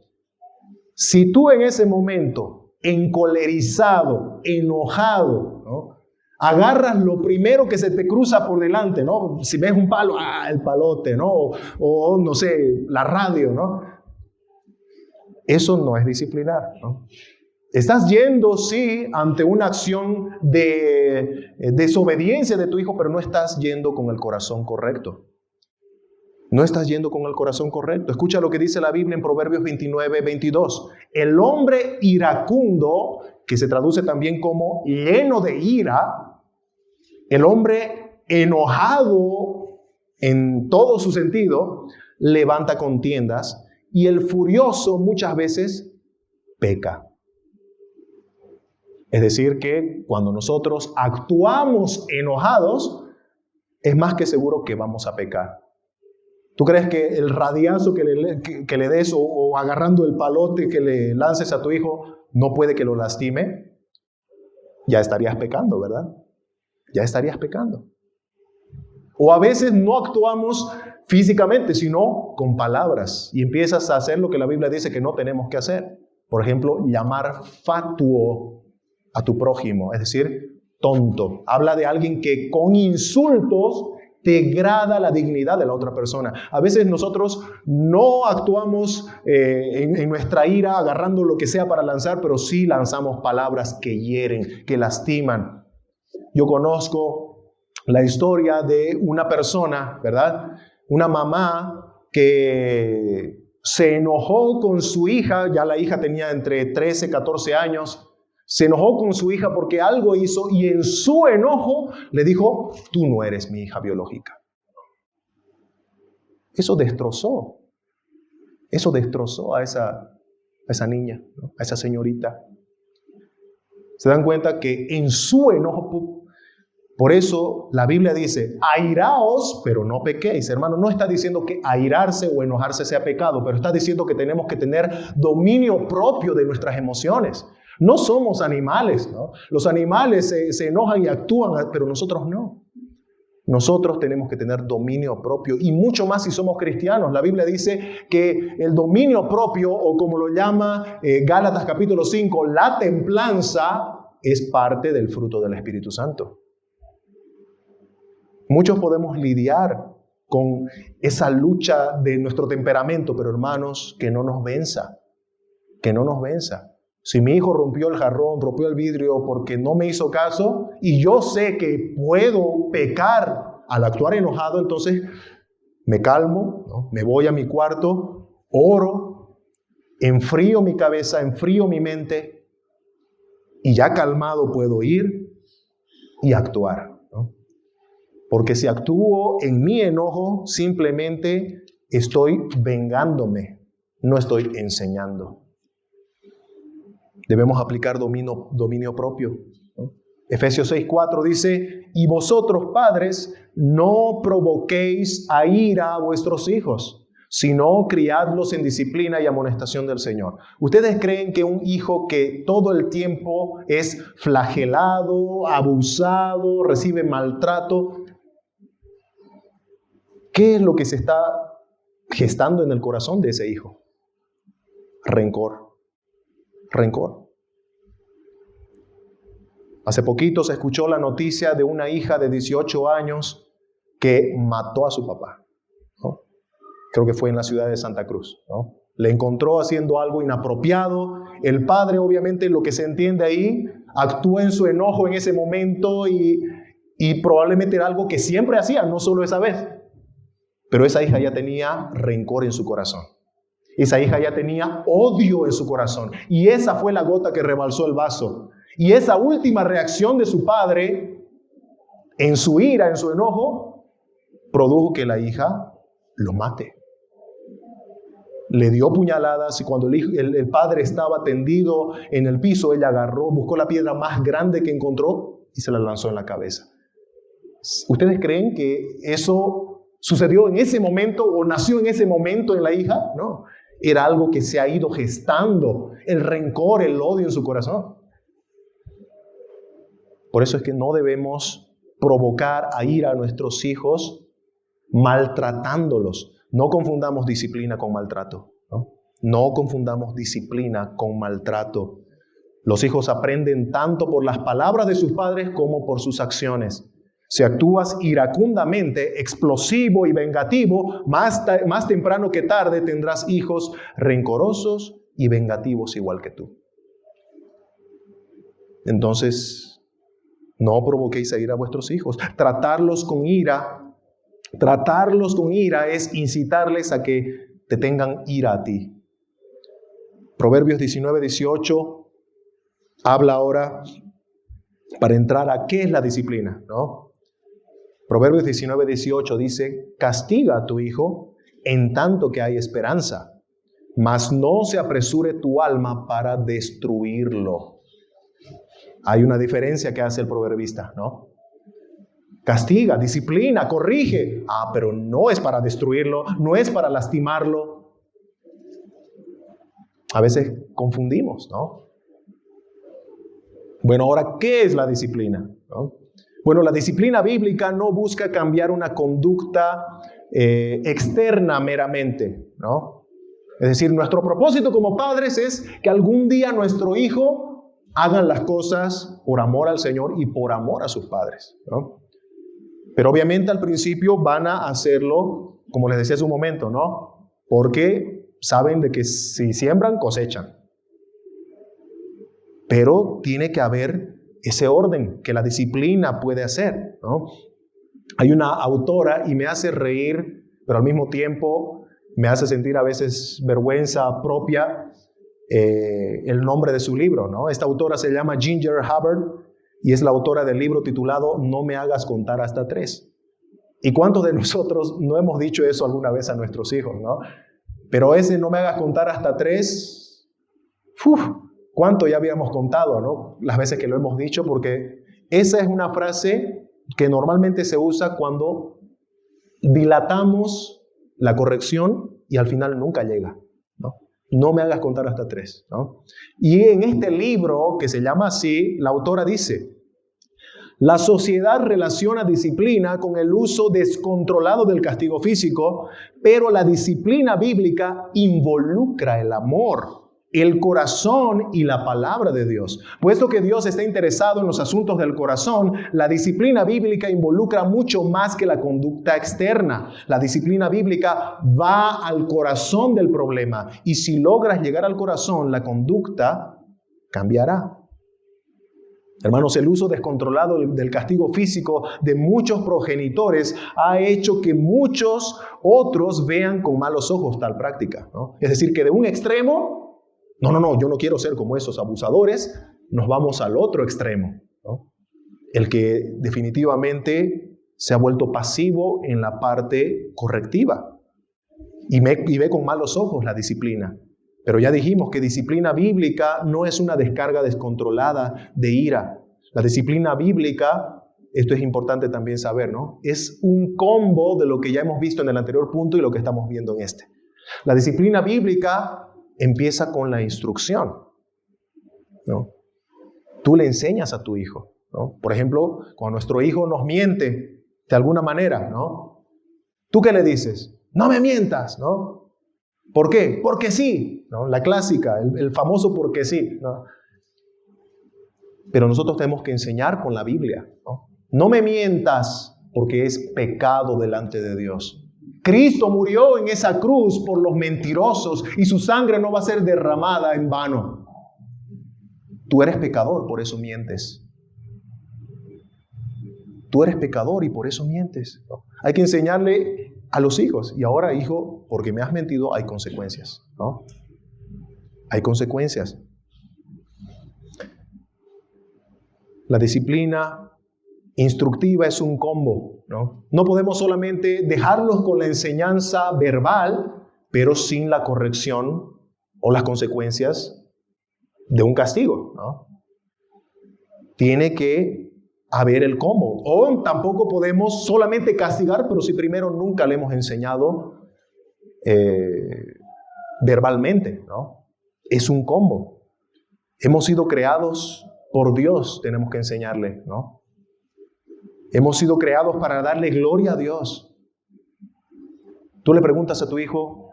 Si tú en ese momento, encolerizado, enojado, ¿no?, Agarras lo primero que se te cruza por delante, ¿no? Si ves un palo, el palote, ¿no? O no sé, la radio, ¿no? Eso no es disciplinar, ¿no? Estás yendo, sí, ante una acción de desobediencia de tu hijo, pero no estás yendo con el corazón correcto. No estás yendo con el corazón correcto. Escucha lo que dice la Biblia en Proverbios 29:22. El hombre iracundo, que se traduce también como lleno de ira, el hombre enojado en todo su sentido, levanta contiendas, y el furioso muchas veces peca. Es decir, que cuando nosotros actuamos enojados, es más que seguro que vamos a pecar. ¿Tú crees que el radiazo que le des o agarrando el palote que le lances a tu hijo no puede que lo lastime? Ya estarías pecando, ¿verdad? Ya estarías pecando. O a veces no actuamos físicamente, sino con palabras. Y empiezas a hacer lo que la Biblia dice que no tenemos que hacer. Por ejemplo, llamar fatuo a tu prójimo, es decir, tonto. Habla de alguien que con insultos degrada la dignidad de la otra persona. A veces nosotros no actuamos en nuestra ira agarrando lo que sea para lanzar, pero sí lanzamos palabras que hieren, que lastiman. Yo conozco la historia de una persona, ¿verdad? Una mamá que se enojó con su hija, ya la hija tenía entre 13 y 14 años, se enojó con su hija porque algo hizo y en su enojo le dijo, tú no eres mi hija biológica. Eso destrozó a esa niña, ¿no? A esa señorita. Se dan cuenta que en su enojo, por eso la Biblia dice, airaos, pero no pequéis. Hermano, no está diciendo que airarse o enojarse sea pecado, pero está diciendo que tenemos que tener dominio propio de nuestras emociones. No somos animales, ¿no? Los animales se enojan y actúan, pero nosotros no. Nosotros tenemos que tener dominio propio y mucho más si somos cristianos. La Biblia dice que el dominio propio, o como lo llama Gálatas capítulo 5, la templanza es parte del fruto del Espíritu Santo. Muchos podemos lidiar con esa lucha de nuestro temperamento, pero hermanos, que no nos venza, que no nos venza. Si mi hijo rompió el jarrón, rompió el vidrio porque no me hizo caso y yo sé que puedo pecar al actuar enojado, entonces me calmo, ¿no? Me voy a mi cuarto, oro, enfrío mi cabeza, enfrío mi mente y ya calmado puedo ir y actuar, ¿no? Porque si actúo en mi enojo, simplemente estoy vengándome, no estoy enseñando. Debemos aplicar dominio propio, ¿no? Efesios 6:4 dice, y vosotros padres no provoquéis a ira a vuestros hijos, sino criadlos en disciplina y amonestación del Señor. ¿Ustedes creen que un hijo que todo el tiempo es flagelado, abusado, recibe maltrato, qué es lo que se está gestando en el corazón de ese hijo? Rencor. Hace poquito se escuchó la noticia de una hija de 18 años que mató a su papá, ¿no? Creo que fue en la ciudad de Santa Cruz, ¿no? Le encontró haciendo algo inapropiado. El padre, obviamente, lo que se entiende ahí, actúa en su enojo en ese momento y probablemente era algo que siempre hacía, no solo esa vez. Pero esa hija ya tenía rencor en su corazón. Esa hija ya tenía odio en su corazón. Y esa fue la gota que rebalsó el vaso. Y esa última reacción de su padre, en su ira, en su enojo, produjo que la hija lo mate. Le dio puñaladas y cuando el padre estaba tendido en el piso, ella agarró, buscó la piedra más grande que encontró y se la lanzó en la cabeza. ¿Ustedes creen que eso sucedió en ese momento o nació en ese momento en la hija? No. Era algo que se ha ido gestando, el rencor, el odio en su corazón. Por eso es que no debemos provocar a ira a nuestros hijos maltratándolos. No confundamos disciplina con maltrato, ¿no? No confundamos disciplina con maltrato. Los hijos aprenden tanto por las palabras de sus padres como por sus acciones. Si actúas iracundamente, explosivo y vengativo, más temprano que tarde tendrás hijos rencorosos y vengativos igual que tú. Entonces, no provoquéis a ira a vuestros hijos. Tratarlos con ira es incitarles a que te tengan ira a ti. Proverbios 19:18 habla ahora para entrar a qué es la disciplina, ¿no? Proverbios 19:18 dice: castiga a tu hijo en tanto que hay esperanza, mas no se apresure tu alma para destruirlo. Hay una diferencia que hace el proverbista, ¿no? Castiga, disciplina, corrige. Pero no es para destruirlo, no es para lastimarlo. A veces confundimos, ¿no? Bueno, ahora, ¿qué es la disciplina? ¿No? Bueno, la disciplina bíblica no busca cambiar una conducta externa meramente, ¿no? Es decir, nuestro propósito como padres es que algún día nuestro hijo haga las cosas por amor al Señor y por amor a sus padres, ¿no? Pero obviamente al principio van a hacerlo, como les decía hace un momento, ¿no? Porque saben de que si siembran, cosechan. Pero tiene que haber ese orden que la disciplina puede hacer, ¿no? Hay una autora y me hace reír, pero al mismo tiempo me hace sentir a veces vergüenza propia el nombre de su libro, ¿no? Esta autora se llama Ginger Hubbard y es la autora del libro titulado No me hagas contar hasta 3. ¿Y cuántos de nosotros no hemos dicho eso alguna vez a nuestros hijos, ¿no? Pero ese no me hagas contar hasta 3, ¿cuánto ya habíamos contado, ¿no? Las veces que lo hemos dicho, porque esa es una frase que normalmente se usa cuando dilatamos la corrección y al final nunca llega, ¿no? No me hagas contar hasta 3, ¿no? Y en este libro, que se llama así, la autora dice: la sociedad relaciona disciplina con el uso descontrolado del castigo físico, pero la disciplina bíblica involucra el amor, el corazón y la palabra de Dios. Puesto que Dios está interesado en los asuntos del corazón, la disciplina bíblica involucra mucho más que la conducta externa. La disciplina bíblica va al corazón del problema y si logras llegar al corazón, la conducta cambiará. Hermanos, el uso descontrolado del castigo físico de muchos progenitores ha hecho que muchos otros vean con malos ojos tal práctica, ¿no? Es decir, que de un extremo, no, yo no quiero ser como esos abusadores, nos vamos al otro extremo, ¿no? El que definitivamente se ha vuelto pasivo en la parte correctiva y ve con malos ojos la disciplina. Pero ya dijimos que disciplina bíblica no es una descarga descontrolada de ira. La disciplina bíblica, esto es importante también saber, ¿no? Es un combo de lo que ya hemos visto en el anterior punto y lo que estamos viendo en este. La disciplina bíblica empieza con la instrucción, ¿no? Tú le enseñas a tu hijo, ¿no? Por ejemplo, cuando nuestro hijo nos miente de alguna manera, ¿no? ¿Tú qué le dices? No me mientas, ¿no? ¿Por qué? Porque sí, ¿no? La clásica, el famoso porque sí, ¿no? Pero nosotros tenemos que enseñar con la Biblia, ¿no? No me mientas porque es pecado delante de Dios. Cristo murió en esa cruz por los mentirosos y su sangre no va a ser derramada en vano. Tú eres pecador, por eso mientes. Tú eres pecador y por eso mientes, ¿no? Hay que enseñarle a los hijos. Y ahora, hijo, porque me has mentido, hay consecuencias, ¿no? Hay consecuencias. La disciplina instructiva es un combo, ¿no? No podemos solamente dejarlos con la enseñanza verbal, pero sin la corrección o las consecuencias de un castigo, ¿no? Tiene que haber el combo. O tampoco podemos solamente castigar, pero si primero nunca le hemos enseñado verbalmente, ¿no? Es un combo. Hemos sido creados por Dios, tenemos que enseñarle, ¿no? Hemos sido creados para darle gloria a Dios. Tú le preguntas a tu hijo,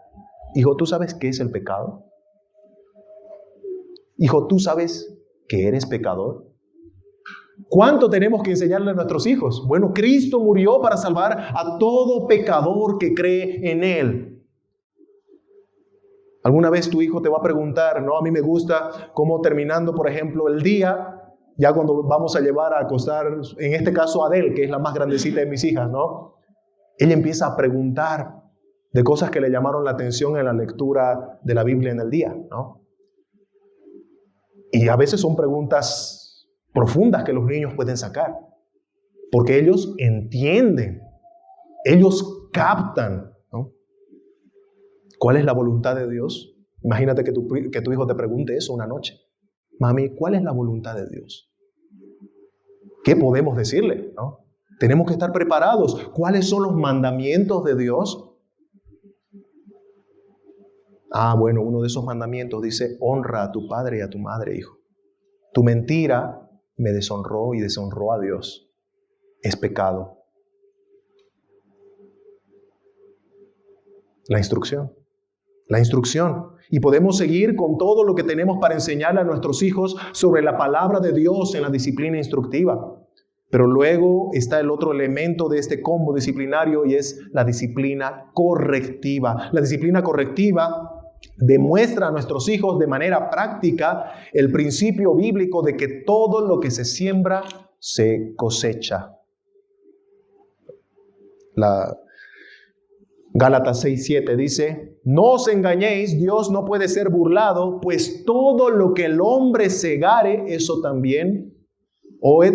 hijo, ¿tú sabes qué es el pecado? Hijo, ¿tú sabes que eres pecador? ¿Cuánto tenemos que enseñarle a nuestros hijos? Bueno, Cristo murió para salvar a todo pecador que cree en Él. Alguna vez tu hijo te va a preguntar, ¿no? A mí me gusta cómo terminando, por ejemplo, el día, ya cuando vamos a llevar a acostar, en este caso a Adele, que es la más grandecita de mis hijas, ¿no? Ella empieza a preguntar de cosas que le llamaron la atención en la lectura de la Biblia en el día, ¿no? Y a veces son preguntas profundas que los niños pueden sacar, porque ellos entienden, ellos captan, ¿no? ¿Cuál es la voluntad de Dios? Imagínate que tu hijo te pregunte eso una noche. Mami, ¿cuál es la voluntad de Dios? ¿Qué podemos decirle, no? Tenemos que estar preparados. ¿Cuáles son los mandamientos de Dios? Bueno, uno de esos mandamientos dice, honra a tu padre y a tu madre, hijo. Tu mentira me deshonró y deshonró a Dios. Es pecado. La instrucción. Y podemos seguir con todo lo que tenemos para enseñarle a nuestros hijos sobre la palabra de Dios en la disciplina instructiva. Pero luego está el otro elemento de este combo disciplinario y es la disciplina correctiva. La disciplina correctiva demuestra a nuestros hijos de manera práctica el principio bíblico de que todo lo que se siembra se cosecha. La Gálatas 6:7 dice, no os engañéis, Dios no puede ser burlado, pues todo lo que el hombre segare, eso también,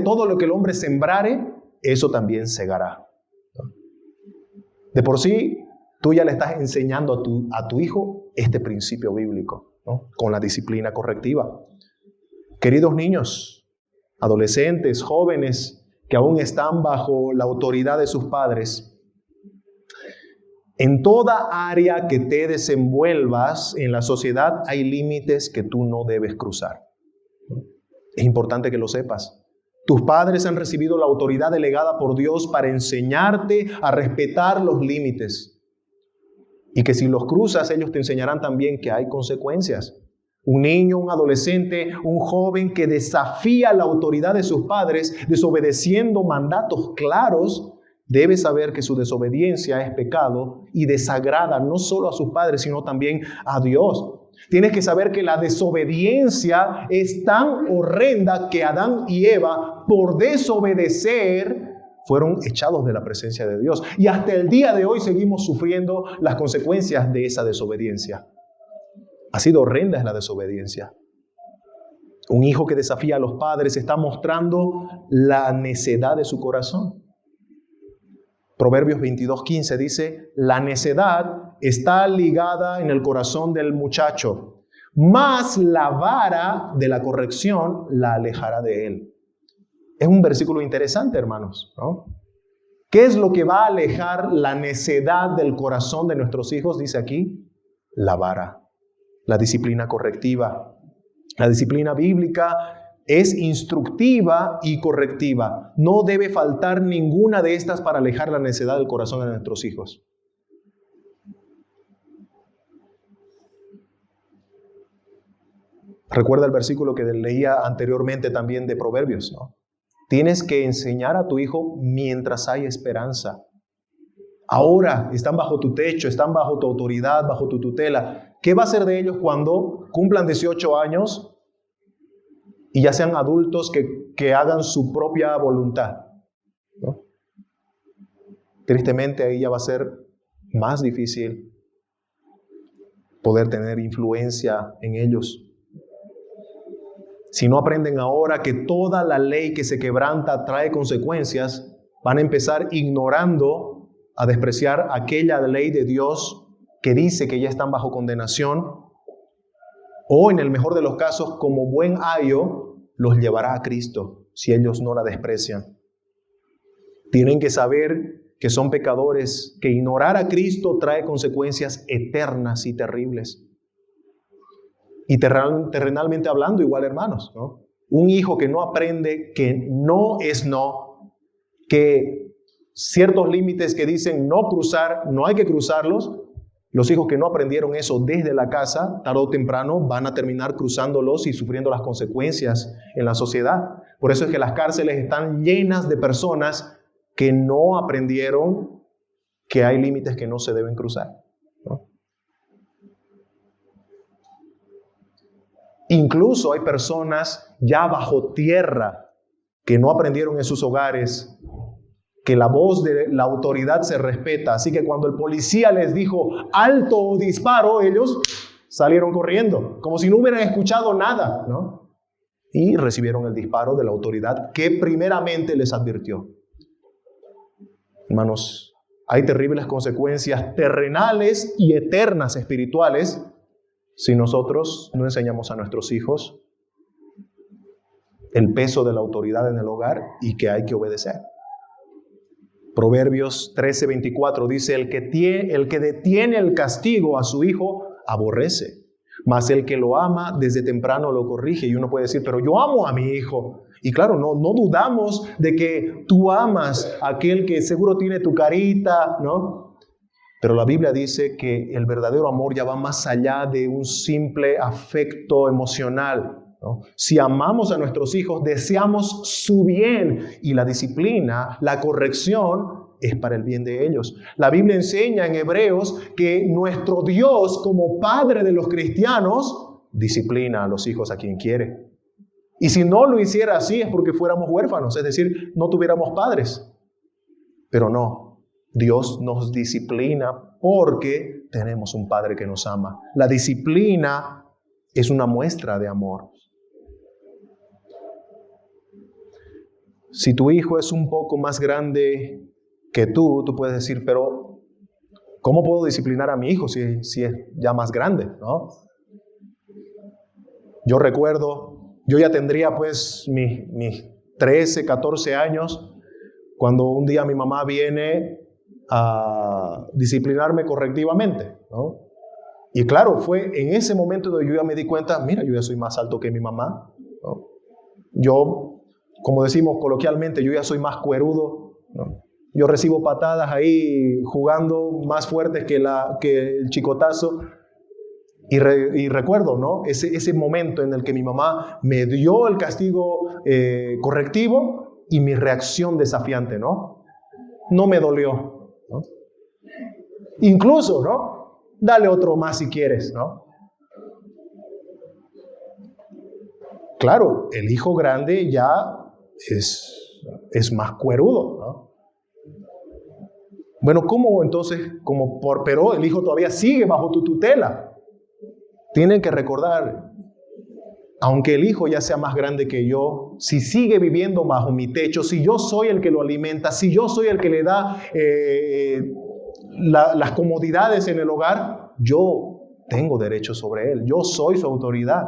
todo lo que el hombre sembrare, eso también segará. De por sí, tú ya le estás enseñando a tu hijo este principio bíblico, ¿no? Con la disciplina correctiva. Queridos niños, adolescentes, jóvenes que aún están bajo la autoridad de sus padres, en toda área que te desenvuelvas en la sociedad hay límites que tú no debes cruzar. Es importante que lo sepas. Tus padres han recibido la autoridad delegada por Dios para enseñarte a respetar los límites. Y que si los cruzas, ellos te enseñarán también que hay consecuencias. Un niño, un adolescente, un joven que desafía la autoridad de sus padres, desobedeciendo mandatos claros, debe saber que su desobediencia es pecado y desagrada no solo a sus padres, sino también a Dios. Tienes que saber que la desobediencia es tan horrenda que Adán y Eva, por desobedecer, fueron echados de la presencia de Dios. Y hasta el día de hoy seguimos sufriendo las consecuencias de esa desobediencia. Así de horrenda es la desobediencia. Un hijo que desafía a los padres está mostrando la necedad de su corazón. Proverbios 22:15 dice, la necedad está ligada en el corazón del muchacho, mas la vara de la corrección la alejará de él. Es un versículo interesante, hermanos, ¿no? ¿Qué es lo que va a alejar la necedad del corazón de nuestros hijos? Dice aquí, la vara, la disciplina correctiva. La disciplina bíblica es instructiva y correctiva. No debe faltar ninguna de estas para alejar la necedad del corazón de nuestros hijos. Recuerda el versículo que leía anteriormente también de Proverbios, ¿no? Tienes que enseñar a tu hijo mientras hay esperanza. Ahora están bajo tu techo, están bajo tu autoridad, bajo tu tutela. ¿Qué va a hacer de ellos cuando cumplan 18 años y ya sean adultos que hagan su propia voluntad, ¿no? Tristemente ahí ya va a ser más difícil poder tener influencia en ellos. Si no aprenden ahora que toda la ley que se quebranta trae consecuencias, van a empezar ignorando, a despreciar aquella ley de Dios que dice que ya están bajo condenación, o en el mejor de los casos, como buen ayo, los llevará a Cristo si ellos no la desprecian. Tienen que saber que son pecadores, que ignorar a Cristo trae consecuencias eternas y terribles. Y terrenalmente hablando, igual, hermanos, ¿no? Un hijo que no aprende que no es no, que ciertos límites que dicen no cruzar, no hay que cruzarlos, Los hijos que no aprendieron eso desde la casa, tarde o temprano van a terminar cruzándolos y sufriendo las consecuencias en la sociedad. Por eso es que las cárceles están llenas de personas que no aprendieron que hay límites que no se deben cruzar, ¿no? Incluso hay personas ya bajo tierra que no aprendieron en sus hogares que la voz de la autoridad se respeta. Así que cuando el policía les dijo alto o disparo, ellos salieron corriendo, como si no hubieran escuchado nada, ¿no? Y recibieron el disparo de la autoridad que primeramente les advirtió. Hermanos, hay terribles consecuencias terrenales y eternas espirituales si nosotros no enseñamos a nuestros hijos el peso de la autoridad en el hogar y que hay que obedecer. Proverbios 13:24 dice, el que detiene el castigo a su hijo aborrece, mas el que lo ama desde temprano lo corrige. Y uno puede decir, pero yo amo a mi hijo. Y claro, no dudamos de que tú amas a aquel que seguro tiene tu carita, ¿no? Pero la Biblia dice que el verdadero amor ya va más allá de un simple afecto emocional, ¿no? Si amamos a nuestros hijos, deseamos su bien, y la disciplina, la corrección, es para el bien de ellos. La Biblia enseña en Hebreos que nuestro Dios, como Padre de los cristianos, disciplina a los hijos a quien quiere. Y si no lo hiciera así es porque fuéramos huérfanos, es decir, no tuviéramos padres. Pero no, Dios nos disciplina porque tenemos un Padre que nos ama. La disciplina es una muestra de amor. Si tu hijo es un poco más grande que tú puedes decir, pero ¿cómo puedo disciplinar a mi hijo si es ya más grande, ¿no? Yo recuerdo, yo ya tendría pues mis 13, 14 años, cuando un día mi mamá viene a disciplinarme correctivamente, ¿no? Y claro, fue en ese momento donde yo ya me di cuenta, mira, yo ya soy más alto que mi mamá, ¿no? Yo, como decimos coloquialmente, yo ya soy más cuerudo, ¿no? Yo recibo patadas ahí jugando más fuertes que el chicotazo. Y recuerdo, ¿no? Ese momento en el que mi mamá me dio el castigo correctivo y mi reacción desafiante, ¿no? No me dolió, ¿no? Incluso, ¿no? Dale otro más si quieres, ¿no? Claro, el hijo grande ya es más cuerudo, ¿no? Bueno, ¿cómo entonces? Pero el hijo todavía sigue bajo tu tutela. Tienen que recordar, aunque el hijo ya sea más grande que yo, si sigue viviendo bajo mi techo, si yo soy el que lo alimenta, si yo soy el que le da las comodidades en el hogar, yo tengo derecho sobre él, yo soy su autoridad,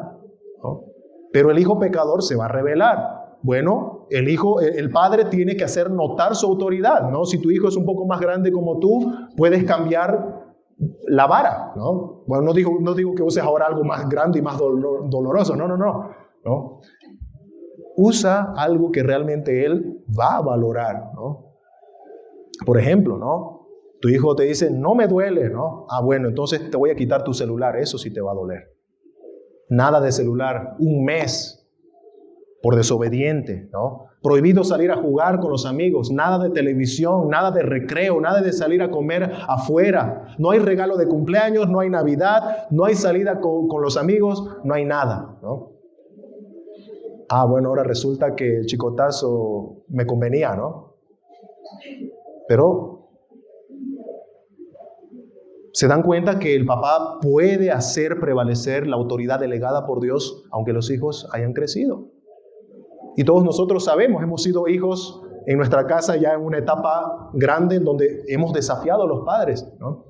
¿no? Pero el hijo pecador se va a rebelar. Bueno, el padre tiene que hacer notar su autoridad, ¿no? Si tu hijo es un poco más grande como tú, puedes cambiar la vara, ¿no? Bueno, no digo que uses ahora algo más grande y más doloroso, no. Usa algo que realmente él va a valorar, ¿no? Por ejemplo, ¿no? Tu hijo te dice, no me duele, ¿no? Ah, bueno, entonces te voy a quitar tu celular, eso sí te va a doler. Nada de celular, un mes por desobediente, ¿no? Prohibido salir a jugar con los amigos, nada de televisión, nada de recreo, nada de salir a comer afuera. No hay regalo de cumpleaños, no hay Navidad, no hay salida con los amigos, no hay nada, ¿no? Ah, bueno, ahora resulta que el chicotazo me convenía, ¿no? Pero se dan cuenta que el papá puede hacer prevalecer la autoridad delegada por Dios, aunque los hijos hayan crecido. Y todos nosotros sabemos, hemos sido hijos en nuestra casa ya en una etapa grande en donde hemos desafiado a los padres, ¿no?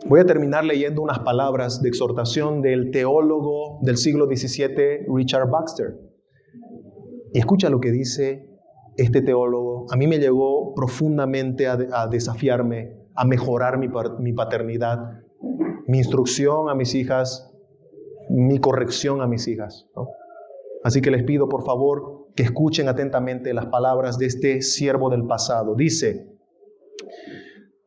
Voy a terminar leyendo unas palabras de exhortación del teólogo del siglo XVII, Richard Baxter. Y escucha lo que dice este teólogo. A mí me llegó profundamente a desafiarme, a mejorar mi paternidad, mi instrucción a mis hijas, mi corrección a mis hijas, ¿no? Así que les pido, por favor, que escuchen atentamente las palabras de este siervo del pasado. Dice,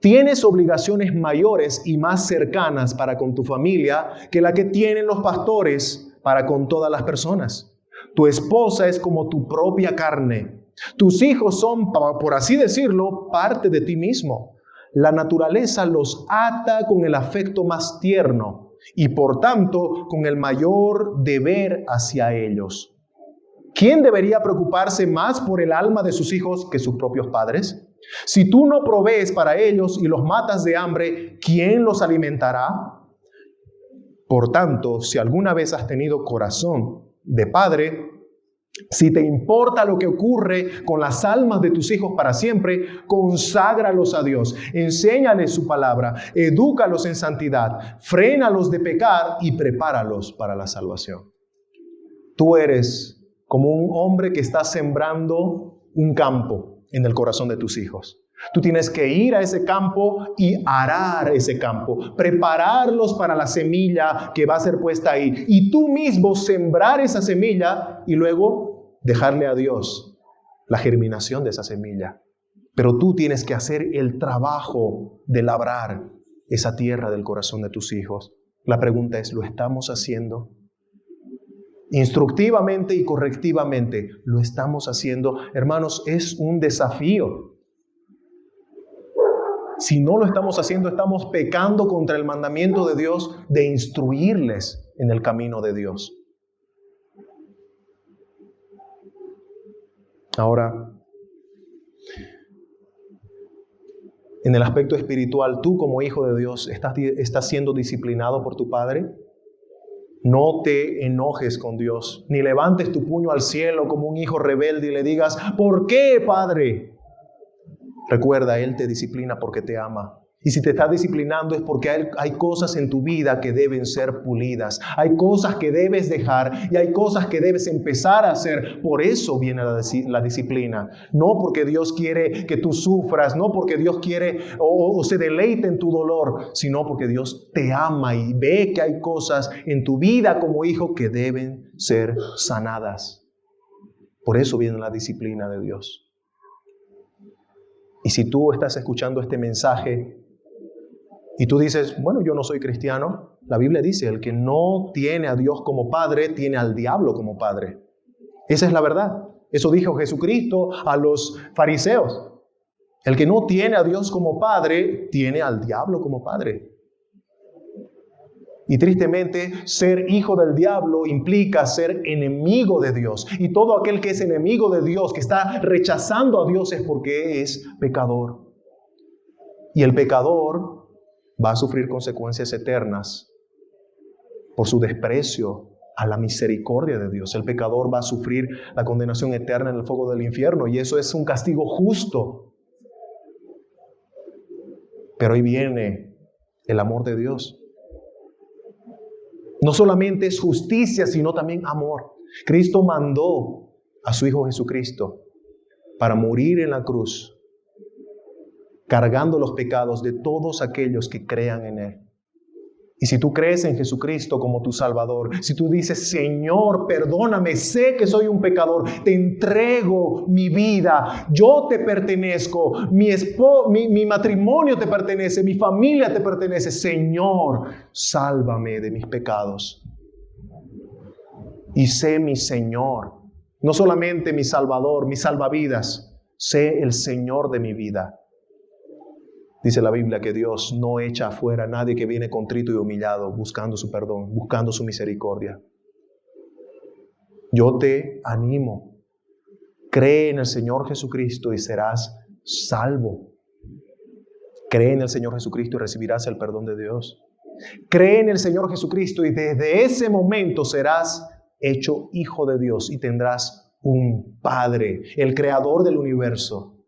Tienes obligaciones mayores y más cercanas para con tu familia que la que tienen los pastores para con todas las personas. Tu esposa es como tu propia carne. Tus hijos son, por así decirlo, parte de ti mismo. La naturaleza los ata con el afecto más tierno y, por tanto, con el mayor deber hacia ellos. ¿Quién debería preocuparse más por el alma de sus hijos que sus propios padres? Si tú no provees para ellos y los matas de hambre, ¿quién los alimentará? Por tanto, si alguna vez has tenido corazón de padre, si te importa lo que ocurre con las almas de tus hijos para siempre, conságralos a Dios, enséñales su palabra, edúcalos en santidad, frénalos de pecar y prepáralos para la salvación. Tú eres como un hombre que está sembrando un campo en el corazón de tus hijos. Tú tienes que ir a ese campo y arar ese campo, prepararlos para la semilla que va a ser puesta ahí. Y tú mismo sembrar esa semilla y luego dejarle a Dios la germinación de esa semilla. Pero tú tienes que hacer el trabajo de labrar esa tierra del corazón de tus hijos. La pregunta es, ¿lo estamos haciendo? Instructivamente y correctivamente, ¿lo estamos haciendo? Hermanos, es un desafío. Si no lo estamos haciendo, estamos pecando contra el mandamiento de Dios de instruirles en el camino de Dios. Ahora, en el aspecto espiritual, tú como hijo de Dios, ¿estás siendo disciplinado por tu padre? No te enojes con Dios, ni levantes tu puño al cielo como un hijo rebelde y le digas, ¿por qué, Padre? Recuerda, Él te disciplina porque te ama. Y si te está disciplinando es porque hay cosas en tu vida que deben ser pulidas. Hay cosas que debes dejar y hay cosas que debes empezar a hacer. Por eso viene la disciplina. No porque Dios quiere que tú sufras, no porque Dios quiere o se deleite en tu dolor, sino porque Dios te ama y ve que hay cosas en tu vida como hijo que deben ser sanadas. Por eso viene la disciplina de Dios. Y si tú estás escuchando este mensaje y tú dices, bueno, yo no soy cristiano, la Biblia dice, el que no tiene a Dios como Padre, tiene al diablo como Padre. Esa es la verdad. Eso dijo Jesucristo a los fariseos. El que no tiene a Dios como Padre, tiene al diablo como Padre. Y tristemente, ser hijo del diablo implica ser enemigo de Dios. Y todo aquel que es enemigo de Dios, que está rechazando a Dios, es porque es pecador. Y el pecador va a sufrir consecuencias eternas por su desprecio a la misericordia de Dios. El pecador va a sufrir la condenación eterna en el fuego del infierno. Y eso es un castigo justo. Pero ahí viene el amor de Dios. No solamente es justicia, sino también amor. Cristo mandó a su Hijo Jesucristo para morir en la cruz, cargando los pecados de todos aquellos que crean en Él. Y si tú crees en Jesucristo como tu Salvador, si tú dices, Señor, perdóname, sé que soy un pecador, te entrego mi vida, yo te pertenezco, mi matrimonio te pertenece, mi familia te pertenece, Señor, sálvame de mis pecados. Y sé mi Señor, no solamente mi Salvador, mi salvavidas, sé el Señor de mi vida. Dice la Biblia que Dios no echa afuera a nadie que viene contrito y humillado, buscando su perdón, buscando su misericordia. Yo te animo. Cree en el Señor Jesucristo y serás salvo. Cree en el Señor Jesucristo y recibirás el perdón de Dios. Cree en el Señor Jesucristo y desde ese momento serás hecho hijo de Dios y tendrás un Padre, el Creador del universo,